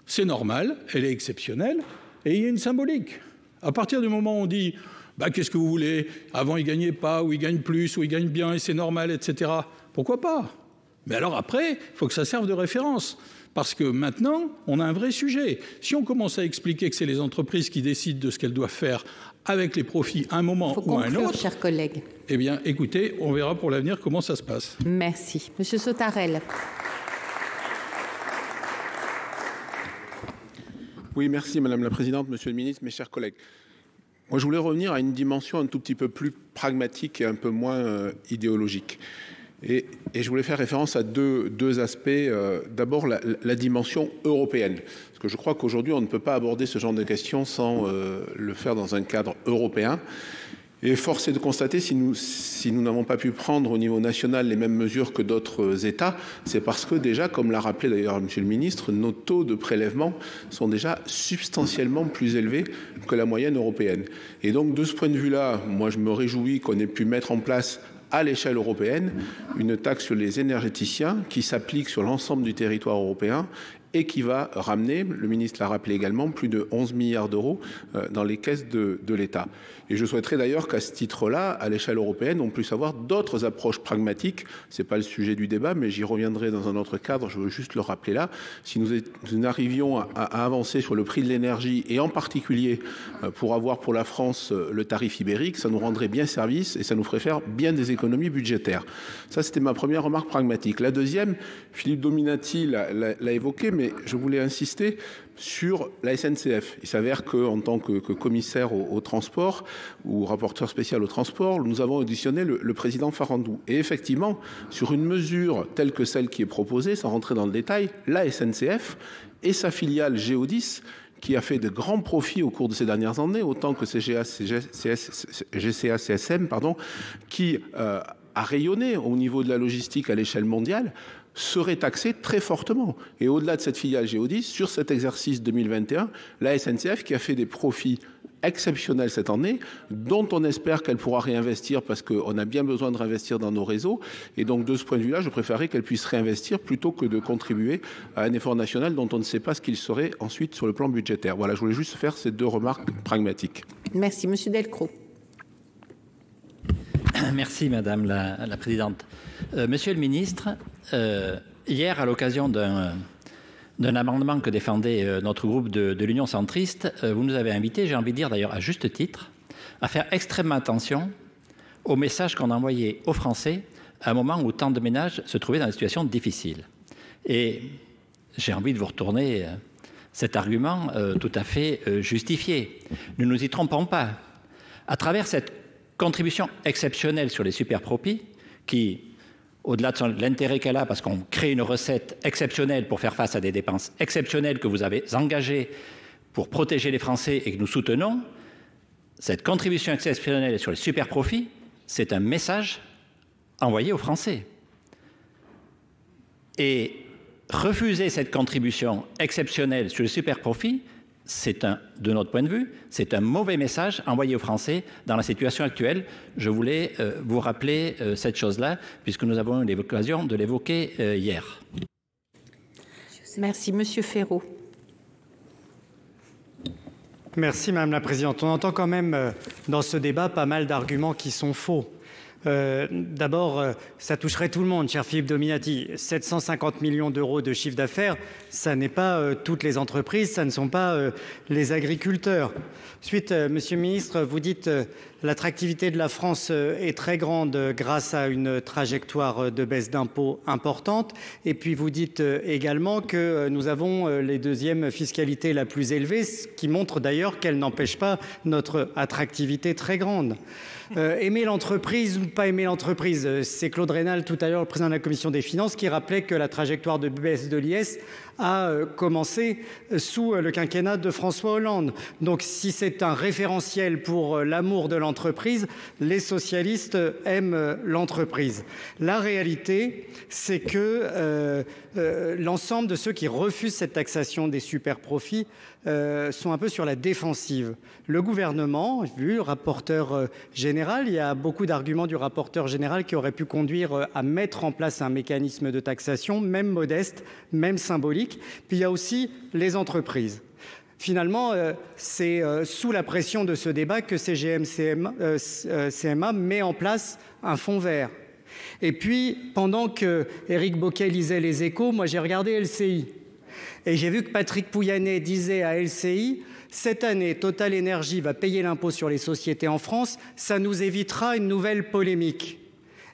S: C'est normal, elle est exceptionnelle, et il y a une symbolique. À partir du moment où on dit qu'est-ce que vous voulez? Avant, ils ne gagnaient pas, ou ils gagnent plus, ou ils gagnent bien, et c'est normal, etc. Pourquoi pas? Mais alors après, il faut que ça serve de référence. Parce que maintenant, on a un vrai sujet. Si on commence à expliquer que c'est les entreprises qui décident de ce qu'elles doivent faire avec les profits à un moment ou à un autre,
B: chers collègues.
S: Eh bien, écoutez, on verra pour l'avenir comment ça se passe.
B: Merci. Monsieur Sautarel.
T: Oui, merci Madame la Présidente, Monsieur le Ministre, mes chers collègues. Moi, je voulais revenir à une dimension un tout petit peu plus pragmatique et un peu moins idéologique. Et je voulais faire référence à deux aspects. D'abord, la dimension européenne. Parce que je crois qu'aujourd'hui, on ne peut pas aborder ce genre de questions sans le faire dans un cadre européen. Et force est de constater, si nous n'avons pas pu prendre au niveau national les mêmes mesures que d'autres États, c'est parce que déjà, comme l'a rappelé d'ailleurs Monsieur le Ministre, nos taux de prélèvement sont déjà substantiellement plus élevés que la moyenne européenne. Et donc, de ce point de vue-là, moi je me réjouis qu'on ait pu mettre en place à l'échelle européenne une taxe sur les énergéticiens qui s'applique sur l'ensemble du territoire européen et qui va ramener, le ministre l'a rappelé également, plus de 11 milliards d'euros dans les caisses de l'État. Et je souhaiterais d'ailleurs qu'à ce titre-là, à l'échelle européenne, on puisse avoir d'autres approches pragmatiques. Ce n'est pas le sujet du débat, mais j'y reviendrai dans un autre cadre, je veux juste le rappeler là. Si nous arrivions à avancer sur le prix de l'énergie, et en particulier pour avoir pour la France le tarif ibérique, ça nous rendrait bien service et ça nous ferait faire bien des économies budgétaires. Ça, c'était ma première remarque pragmatique. La deuxième, Philippe Dominati l'a évoqué, mais je voulais insister sur la SNCF. Il s'avère qu'en tant que commissaire au transport ou rapporteur spécial au transport, nous avons auditionné le président Farandou. Et effectivement, sur une mesure telle que celle qui est proposée, sans rentrer dans le détail, la SNCF et sa filiale Géodis, qui a fait de grands profits au cours de ces dernières années, autant que GCA CSM, qui a rayonné au niveau de la logistique à l'échelle mondiale, serait taxée très fortement. Et au-delà de cette filiale Géodis, sur cet exercice 2021, la SNCF qui a fait des profits exceptionnels cette année, dont on espère qu'elle pourra réinvestir parce qu'on a bien besoin de réinvestir dans nos réseaux. Et donc, de ce point de vue-là, je préférerais qu'elle puisse réinvestir plutôt que de contribuer à un effort national dont on ne sait pas ce qu'il serait ensuite sur le plan budgétaire. Voilà, je voulais juste faire ces deux remarques pragmatiques.
B: Merci. Monsieur Delcros.
U: Merci, Madame la Présidente. Monsieur le Ministre, hier, à l'occasion d'un amendement que défendait notre groupe de l'Union centriste, vous nous avez invités, j'ai envie de dire d'ailleurs à juste titre, à faire extrêmement attention aux messages qu'on envoyait aux Français à un moment où tant de ménages se trouvaient dans des situations difficiles. Et j'ai envie de vous retourner cet argument tout à fait justifié. Ne nous y trompons pas. À travers cette contribution exceptionnelle sur les superprofits, qui, au-delà de l'intérêt qu'elle a, parce qu'on crée une recette exceptionnelle pour faire face à des dépenses exceptionnelles que vous avez engagées pour protéger les Français et que nous soutenons, cette contribution exceptionnelle sur les superprofits, c'est un message envoyé aux Français. Et refuser cette contribution exceptionnelle sur les superprofits, de notre point de vue, c'est un mauvais message envoyé aux Français dans la situation actuelle. Je voulais vous rappeler cette chose-là, puisque nous avons eu l'occasion de l'évoquer hier.
B: Merci. Monsieur Ferraud.
H: Merci, Madame la Présidente. On entend quand même dans ce débat pas mal d'arguments qui sont faux. D'abord, ça toucherait tout le monde, cher Philippe Dominati. 750 millions d'euros de chiffre d'affaires, ça n'est pas toutes les entreprises, ça ne sont pas les agriculteurs. Ensuite, Monsieur le Ministre, vous dites l'attractivité de la France est très grande grâce à une trajectoire de baisse d'impôts importante. Et puis vous dites également que nous avons les deuxièmes fiscalités la plus élevée, ce qui montre d'ailleurs qu'elle n'empêche pas notre attractivité très grande. Aimer l'entreprise ou pas aimer l'entreprise, c'est Claude Raynal tout à l'heure, le président de la Commission des Finances, qui rappelait que la trajectoire de baisse de l'IS a commencé sous le quinquennat de François Hollande. Donc si c'est un référentiel pour l'amour de l'entreprise, les socialistes aiment l'entreprise. La réalité, c'est que l'ensemble de ceux qui refusent cette taxation des superprofits sont un peu sur la défensive. Le gouvernement, vu le rapporteur général, il y a beaucoup d'arguments du rapporteur général qui auraient pu conduire à mettre en place un mécanisme de taxation, même modeste, même symbolique. Puis il y a aussi les entreprises. Finalement, c'est sous la pression de ce débat que CGM-CMA met en place un fonds vert. Et puis, pendant que Éric Bocquet lisait Les Échos, moi j'ai regardé LCI. Et j'ai vu que Patrick Pouyanné disait à LCI, cette année, Total Énergie va payer l'impôt sur les sociétés en France, ça nous évitera une nouvelle polémique.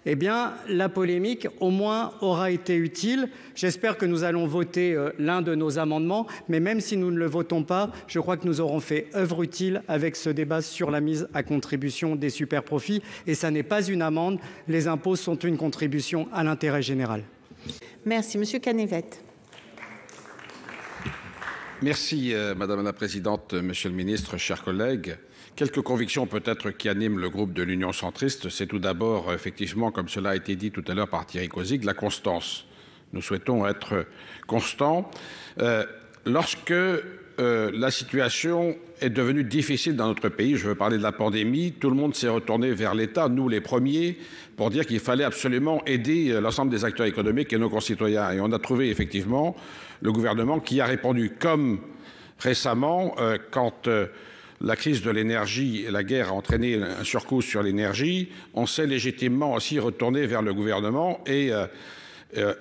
H: Eh bien, la polémique, au moins, aura été utile. J'espère que nous allons voter l'un de nos amendements, mais même si nous ne le votons pas, je crois que nous aurons fait œuvre utile avec ce débat sur la mise à contribution des superprofits. Et ça n'est pas une amende, les impôts sont une contribution à l'intérêt général.
B: Merci. Monsieur Canévet.
I: Merci Madame la Présidente, Monsieur le Ministre, chers collègues. Quelques convictions peut-être qui animent le groupe de l'Union centriste. C'est tout d'abord, effectivement, comme cela a été dit tout à l'heure par Thierry Cozic, la constance. Nous souhaitons être constants. Lorsque la situation est devenue difficile dans notre pays, je veux parler de la pandémie, tout le monde s'est retourné vers l'État, nous les premiers, pour dire qu'il fallait absolument aider l'ensemble des acteurs économiques et nos concitoyens. Et on a trouvé effectivement le gouvernement qui a répondu, comme récemment, quand la crise de l'énergie et la guerre a entraîné un surcoût sur l'énergie, on s'est légitimement aussi retourné vers le gouvernement et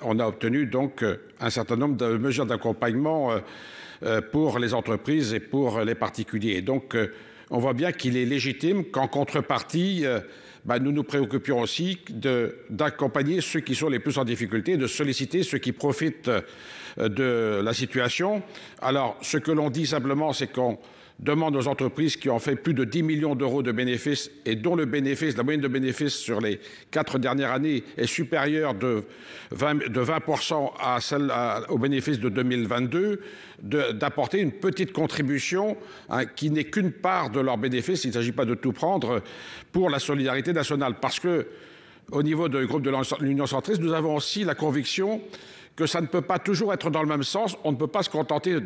I: on a obtenu donc un certain nombre de mesures d'accompagnement pour les entreprises et pour les particuliers. Et donc, on voit bien qu'il est légitime qu'en contrepartie, nous nous préoccupions aussi d'accompagner ceux qui sont les plus en difficulté, de solliciter ceux qui profitent de la situation. Alors, ce que l'on dit simplement, c'est qu'on demande aux entreprises qui ont fait plus de 10 millions d'euros de bénéfices et dont la moyenne de bénéfices sur les 4 dernières années est supérieure de 20% à celle au bénéfice de 2022, d'apporter une petite contribution qui n'est qu'une part de leurs bénéfices. Il ne s'agit pas de tout prendre pour la solidarité nationale. Parce que, au niveau du groupe de l'Union centriste, nous avons aussi la conviction que ça ne peut pas toujours être dans le même sens. On ne peut pas se contenter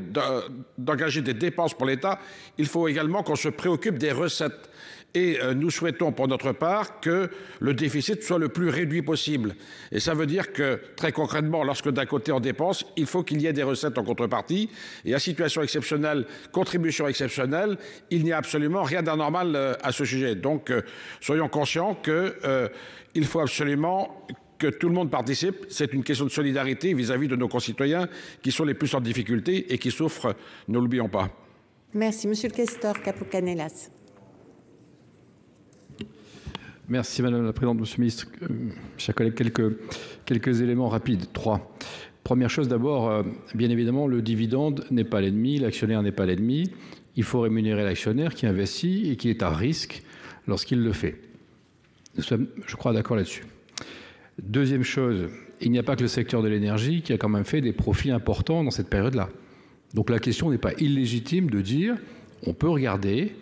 I: d'engager des dépenses pour l'État. Il faut également qu'on se préoccupe des recettes. Et nous souhaitons pour notre part que le déficit soit le plus réduit possible. Et ça veut dire que, très concrètement, lorsque d'un côté on dépense, il faut qu'il y ait des recettes en contrepartie. Et à situation exceptionnelle, contribution exceptionnelle, il n'y a absolument rien d'anormal à ce sujet. Donc, soyons conscients qu'il faut absolument que tout le monde participe. C'est une question de solidarité vis-à-vis de nos concitoyens qui sont les plus en difficulté et qui souffrent, ne l'oublions pas.
B: Merci. Monsieur le questeur Capo-Canellas.
V: Merci Madame la Présidente, Monsieur le Ministre. Chers collègues, quelques éléments rapides. 3. Première chose d'abord, bien évidemment, le dividende n'est pas l'ennemi, l'actionnaire n'est pas l'ennemi. Il faut rémunérer l'actionnaire qui investit et qui est à risque lorsqu'il le fait. Nous sommes, je crois, d'accord là-dessus. Deuxième chose, il n'y a pas que le secteur de l'énergie qui a quand même fait des profits importants dans cette période-là. Donc la question n'est pas illégitime de dire on peut regarder,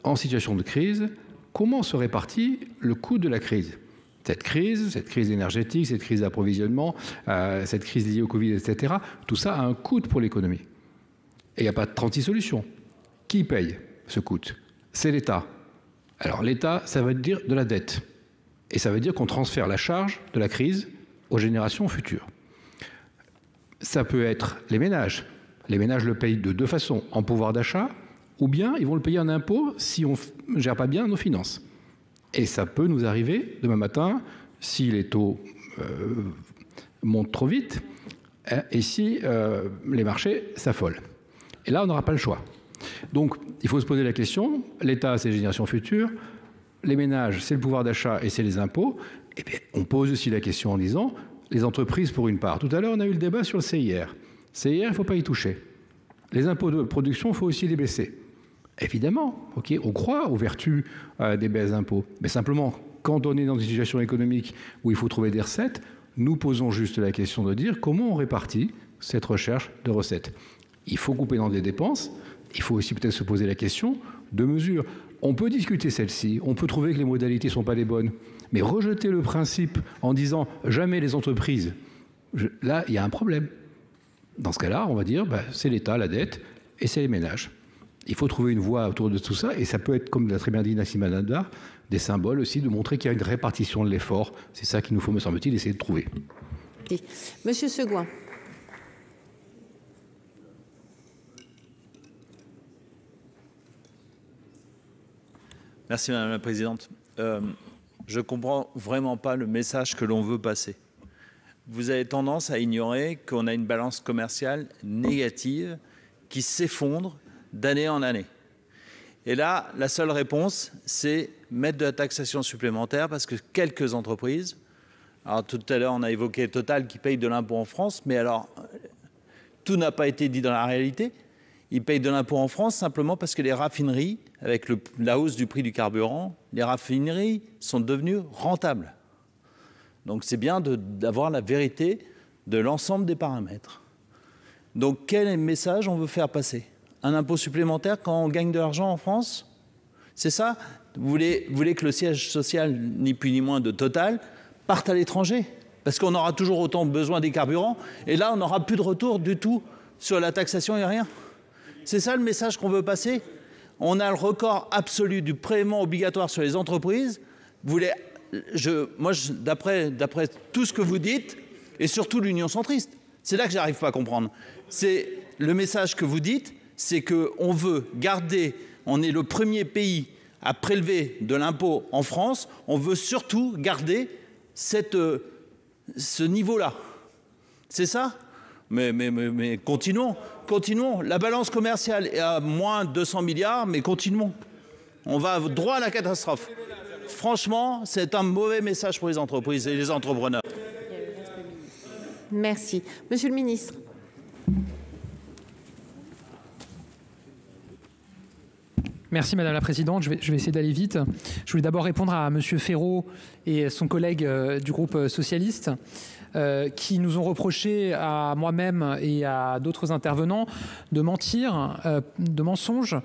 V: en situation de crise, comment se répartit le coût de la crise. Cette crise énergétique, cette crise d'approvisionnement, cette crise liée au Covid, etc., tout ça a un coût pour l'économie. Et il n'y a pas de 36 solutions. Qui paye ce coût? C'est l'État. Alors l'État, ça veut dire de la dette. Et ça veut dire qu'on transfère la charge de la crise aux générations futures. Ça peut être les ménages. Les ménages le payent de deux façons, en pouvoir d'achat, ou bien ils vont le payer en impôt si on ne gère pas bien nos finances. Et ça peut nous arriver demain matin, si les taux montent trop vite, et si les marchés s'affolent. Et là, on n'aura pas le choix. Donc, il faut se poser la question, l'État, c'est les générations futures, les ménages, c'est le pouvoir d'achat et c'est les impôts. Et bien, on pose aussi la question en disant, les entreprises pour une part. Tout à l'heure, on a eu le débat sur le CIR. CIR, il ne faut pas y toucher. Les impôts de production, il faut aussi les baisser. Évidemment, okay, on croit aux vertus des baisses d'impôts. Mais simplement, quand on est dans une situation économique où il faut trouver des recettes, nous posons juste la question de dire comment on répartit cette recherche de recettes. Il faut couper dans des dépenses. Il faut aussi peut-être se poser la question de mesures. On peut discuter celle-ci, on peut trouver que les modalités ne sont pas les bonnes, mais rejeter le principe en disant jamais les entreprises, là, il y a un problème. Dans ce cas-là, on va dire, c'est l'État, la dette, et c'est les ménages. Il faut trouver une voie autour de tout ça, et ça peut être, comme l'a très bien dit Nassim Nadar, des symboles aussi de montrer qu'il y a une répartition de l'effort. C'est ça qu'il nous faut, me semble-t-il, essayer de trouver.
B: Monsieur Seguin.
W: Merci Madame la Présidente. Je ne comprends vraiment pas le message que l'on veut passer. Vous avez tendance à ignorer qu'on a une balance commerciale négative qui s'effondre d'année en année. Et là, la seule réponse, c'est mettre de la taxation supplémentaire parce que quelques entreprises, alors tout à l'heure on a évoqué Total qui paye de l'impôt en France, mais alors tout n'a pas été dit dans la réalité. Ils payent de l'impôt en France simplement parce que les raffineries, avec la hausse du prix du carburant, les raffineries sont devenues rentables. Donc c'est bien d'avoir la vérité de l'ensemble des paramètres. Donc quel message on veut faire passer? Un impôt supplémentaire quand on gagne de l'argent en France? C'est ça? Vous voulez que le siège social, ni plus ni moins de Total, parte à l'étranger? Parce qu'on aura toujours autant besoin des carburants, et là on n'aura plus de retour du tout sur la taxation et rien. C'est ça le message qu'on veut passer? On a le record absolu du prélèvement obligatoire sur les entreprises. D'après tout ce que vous dites, et surtout l'Union centriste, c'est là que j'arrive pas à comprendre. C'est le message que vous dites, c'est qu'on veut garder, on est le premier pays à prélever de l'impôt en France, on veut surtout garder ce niveau-là. C'est ça? Mais continuons. La balance commerciale est à moins 200 milliards, mais continuons. On va droit à la catastrophe. Franchement, c'est un mauvais message pour les entreprises et les entrepreneurs.
B: Merci. Monsieur le ministre.
G: Merci Madame la Présidente. Je vais essayer d'aller vite. Je voulais d'abord répondre à Monsieur Féraud et son collègue du groupe socialiste qui nous ont reproché à moi-même et à d'autres intervenants de mentir, de mensonges,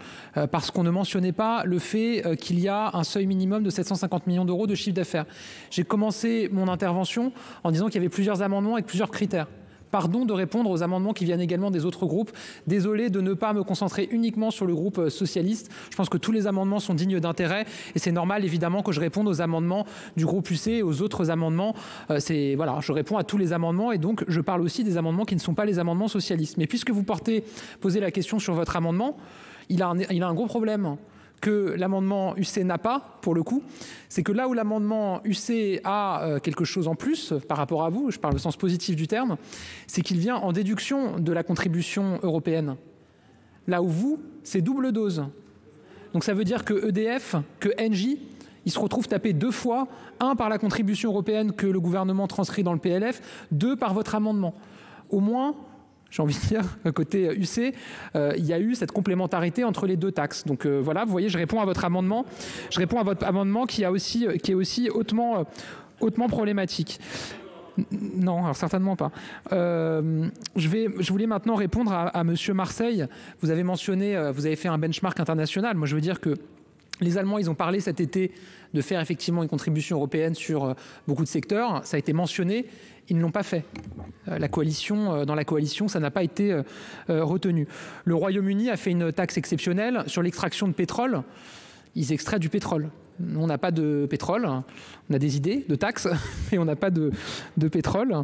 G: parce qu'on ne mentionnait pas le fait qu'il y a un seuil minimum de 750 millions d'euros de chiffre d'affaires. J'ai commencé mon intervention en disant qu'il y avait plusieurs amendements avec plusieurs critères. Pardon de répondre aux amendements qui viennent également des autres groupes. Désolé de ne pas me concentrer uniquement sur le groupe socialiste. Je pense que tous les amendements sont dignes d'intérêt et c'est normal évidemment que je réponde aux amendements du groupe UC et aux autres amendements. Voilà, je réponds à tous les amendements et donc je parle aussi des amendements qui ne sont pas les amendements socialistes. Mais puisque vous posez la question sur votre amendement, il a un gros problème que l'amendement UC n'a pas, pour le coup, c'est que là où l'amendement UC a quelque chose en plus par rapport à vous, je parle au sens positif du terme, c'est qu'il vient en déduction de la contribution européenne. Là où vous, c'est double dose. Donc ça veut dire que EDF, que Engie, ils se retrouvent tapés deux fois, un par la contribution européenne que le gouvernement transcrit dans le PLF, deux par votre amendement. Au moins, j'ai envie de dire, côté UC, il y a eu cette complémentarité entre les deux taxes. Donc voilà, vous voyez, je réponds à votre amendement. Je réponds à votre amendement qui est aussi hautement problématique. Non, alors certainement pas. Je voulais maintenant répondre à Monsieur Marseille. Vous avez mentionné, vous avez fait un benchmark international. Moi, je veux dire que les Allemands, ils ont parlé cet été de faire effectivement une contribution européenne sur beaucoup de secteurs. Ça a été mentionné. Ils ne l'ont pas fait. Dans la coalition, ça n'a pas été retenu. Le Royaume-Uni a fait une taxe exceptionnelle sur l'extraction de pétrole. Ils extraient du pétrole. On n'a pas de pétrole. On a des idées de taxes, mais on n'a pas de pétrole.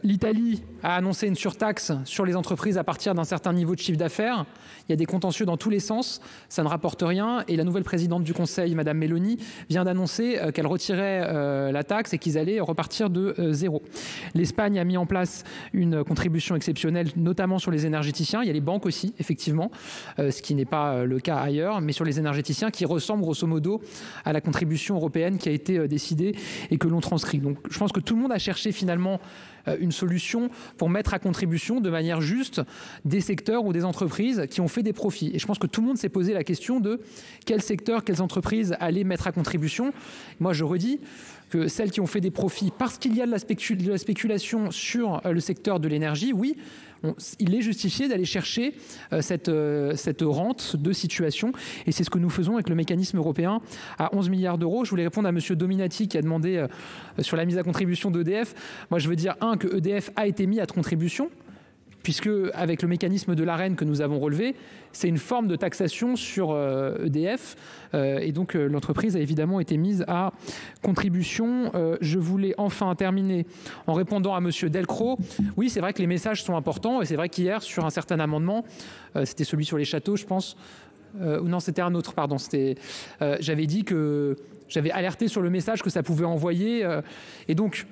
G: L'Italie a annoncé une surtaxe sur les entreprises à partir d'un certain niveau de chiffre d'affaires. Il y a des contentieux dans tous les sens. Ça ne rapporte rien. Et la nouvelle présidente du Conseil, Madame Meloni, vient d'annoncer qu'elle retirait la taxe et qu'ils allaient repartir de zéro. L'Espagne a mis en place une contribution exceptionnelle, notamment sur les énergéticiens. Il y a les banques aussi, effectivement, ce qui n'est pas le cas ailleurs, mais sur les énergéticiens qui ressemblent grosso modo à la contribution européenne qui a été décidée et que l'on transcrit. Donc je pense que tout le monde a cherché finalement une solution pour mettre à contribution de manière juste des secteurs ou des entreprises qui ont fait des profits. Et je pense que tout le monde s'est posé la question de quel secteur, quelles entreprises allaient mettre à contribution. Moi, je redis que celles qui ont fait des profits parce qu'il y a de la spéculation sur le secteur de l'énergie, oui, il est justifié d'aller chercher cette rente de situation. Et c'est ce que nous faisons avec le mécanisme européen à 11 milliards d'euros. Je voulais répondre à Monsieur Dominati qui a demandé sur la mise à contribution d'EDF. Moi, je veux dire, que EDF a été mis à contribution, puisque avec le mécanisme de l'Arenh que nous avons relevé, c'est une forme de taxation sur EDF. Et donc, l'entreprise a évidemment été mise à contribution. Je voulais enfin terminer en répondant à Monsieur Delcros. Oui, c'est vrai que les messages sont importants. Et c'est vrai qu'hier, sur un certain amendement, c'était celui sur les châteaux, je pense, ou non, c'était un autre, pardon. J'avais dit que j'avais alerté sur le message que ça pouvait envoyer. Et donc,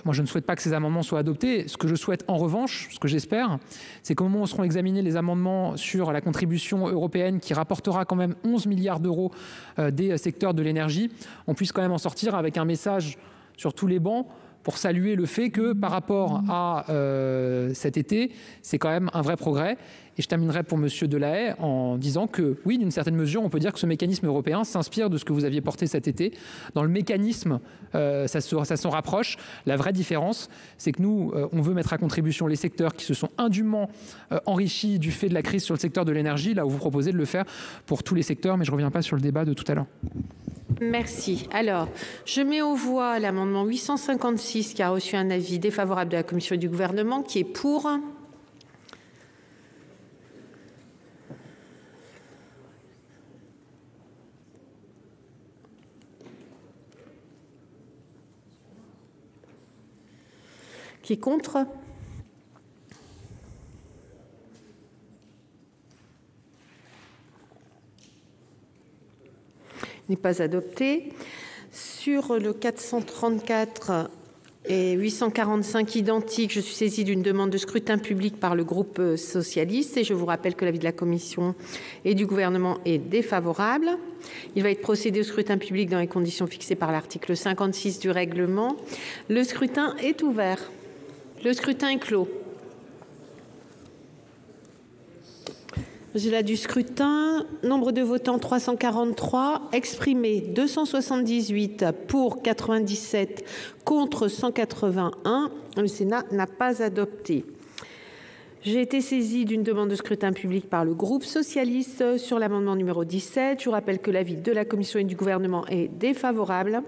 G: moi, je ne souhaite pas que ces amendements soient adoptés. Ce que je souhaite, en revanche, ce que j'espère, c'est qu'au moment où seront examinés les amendements sur la contribution européenne qui rapportera quand même 11 milliards d'euros des secteurs de l'énergie, on puisse quand même en sortir avec un message sur tous les bancs pour saluer le fait que par rapport à cet été, c'est quand même un vrai progrès. Et je terminerai pour Monsieur Delahaye en disant que oui, d'une certaine mesure, on peut dire que ce mécanisme européen s'inspire de ce que vous aviez porté cet été. Dans le mécanisme, ça s'en rapproche. La vraie différence, c'est que nous, on veut mettre à contribution les secteurs qui se sont indûment enrichis du fait de la crise sur le secteur de l'énergie, là où vous proposez de le faire pour tous les secteurs, mais je ne reviens pas sur le débat de tout à l'heure.
B: Merci. Alors, je mets aux voix l'amendement 856 qui a reçu un avis défavorable de la Commission et du Gouvernement, qui est pour. Qui est contre? N'est pas adopté. Sur le 434 et 845 identiques, je suis saisie d'une demande de scrutin public par le groupe socialiste et je vous rappelle que l'avis de la Commission et du Gouvernement est défavorable. Il va être procédé au scrutin public dans les conditions fixées par l'article 56 du règlement. Le scrutin est ouvert. Le scrutin est clos. Résultat du scrutin, nombre de votants 343, exprimés 278, pour 97, contre 181. Le Sénat n'a pas adopté. J'ai été saisie d'une demande de scrutin public par le groupe socialiste sur l'amendement numéro 17. Je vous rappelle que l'avis de la Commission et du Gouvernement est défavorable.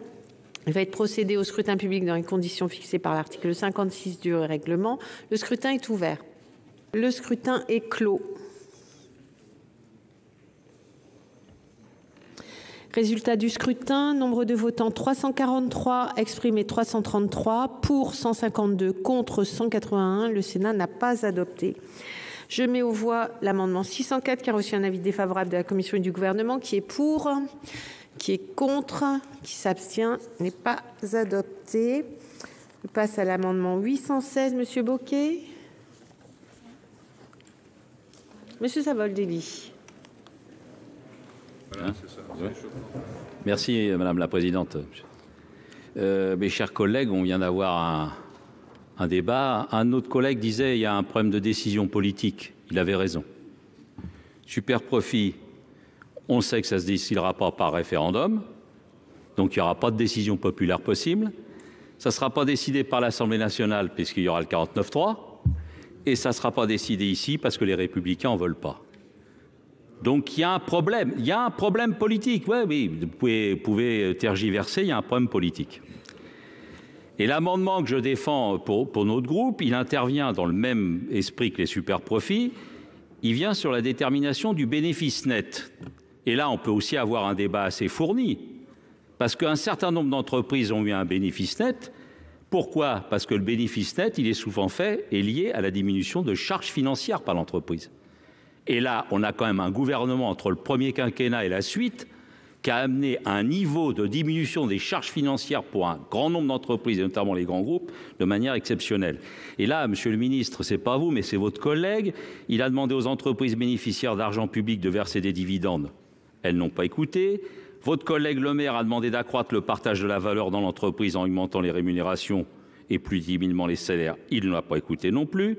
B: Il va être procédé au scrutin public dans les conditions fixées par l'article 56 du règlement. Le scrutin est ouvert. Le scrutin est clos. Résultat du scrutin, nombre de votants 343, exprimés 333, pour 152, contre 181. Le Sénat n'a pas adopté. Je mets aux voix l'amendement 604 qui a reçu un avis défavorable de la Commission et du Gouvernement, qui est pour, qui est contre, qui s'abstient, n'est pas adopté. Je passe à l'amendement 816, Monsieur Bocquet. Monsieur Savoldelli.
U: Voilà, merci Madame la Présidente. Mes chers collègues, on vient d'avoir un débat. Un autre collègue disait il y a un problème de décision politique. Il avait raison. Super profit, on sait que ça ne se décidera pas par référendum, donc il n'y aura pas de décision populaire possible. Ça ne sera pas décidé par l'Assemblée nationale puisqu'il y aura le 49.3 et ça ne sera pas décidé ici parce que les Républicains n'en veulent pas. Donc il y a un problème politique. Ouais, oui, vous pouvez tergiverser, il y a un problème politique. Et l'amendement que je défends pour notre groupe, il intervient dans le même esprit que les super profits. Il vient sur la détermination du bénéfice net. Et là, on peut aussi avoir un débat assez fourni, parce qu'un certain nombre d'entreprises ont eu un bénéfice net. Pourquoi ? Parce que le bénéfice net, il est souvent fait et lié à la diminution de charges financières par l'entreprise. Et là, on a quand même un gouvernement entre le premier quinquennat et la suite qui a amené un niveau de diminution des charges financières pour un grand nombre d'entreprises, et notamment les grands groupes, de manière exceptionnelle. Et là, Monsieur le Ministre, c'est pas vous, mais c'est votre collègue, il a demandé aux entreprises bénéficiaires d'argent public de verser des dividendes. Elles n'ont pas écouté. Votre collègue Le Maire a demandé d'accroître le partage de la valeur dans l'entreprise en augmentant les rémunérations et plus timidement les salaires. Il ne l'a pas écouté non plus.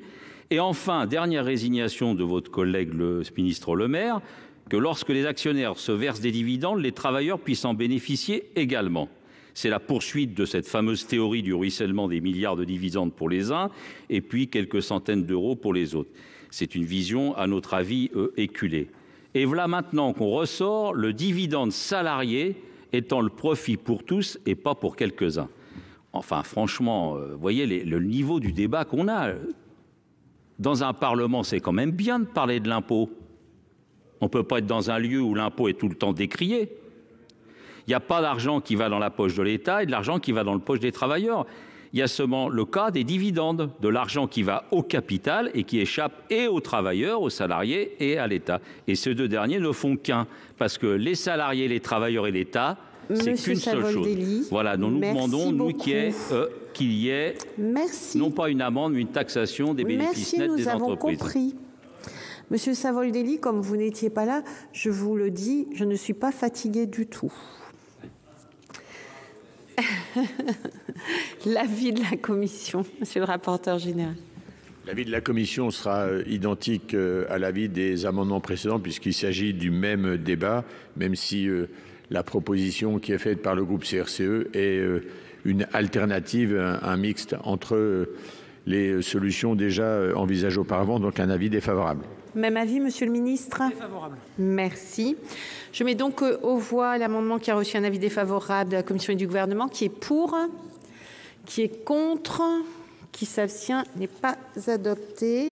U: Et enfin, dernière résignation de votre collègue le ministre Le Maire, que lorsque les actionnaires se versent des dividendes, les travailleurs puissent en bénéficier également. C'est la poursuite de cette fameuse théorie du ruissellement des milliards de dividendes pour les uns et puis quelques centaines d'euros pour les autres. C'est une vision, à notre avis, éculée. Et voilà maintenant qu'on ressort le dividende salarié étant le profit pour tous et pas pour quelques-uns. Enfin, franchement, vous voyez le niveau du débat qu'on a. Dans un parlement, c'est quand même bien de parler de l'impôt. On ne peut pas être dans un lieu où l'impôt est tout le temps décrié. Il n'y a pas d'argent qui va dans la poche de l'État et de l'argent qui va dans la poche des travailleurs. Il y a seulement le cas des dividendes, de l'argent qui va au capital et qui échappe et aux travailleurs, aux salariés et à l'État. Et ces deux derniers ne font qu'un, parce que les salariés, les travailleurs et l'État, c'est qu'une seule chose. Voilà, nous demandons, nous, qu'il y ait non pas une amende, mais une taxation des bénéfices nets des entreprises.
B: Nous avons compris. Monsieur Savoldelli, comme vous n'étiez pas là, je vous le dis, je ne suis pas fatiguée du tout. L'avis de la commission, monsieur le rapporteur général.
F: L'avis de la commission sera identique à l'avis des amendements précédents puisqu'il s'agit du même débat, même si la proposition qui est faite par le groupe CRCE est une alternative, un mixte entre les solutions déjà envisagées auparavant, donc un avis défavorable.
B: Même avis, monsieur le ministre?
H: Défavorable.
B: Merci. Je mets donc aux voix l'amendement qui a reçu un avis défavorable de la commission et du gouvernement, qui est pour, qui est contre, qui s'abstient, n'est pas adopté.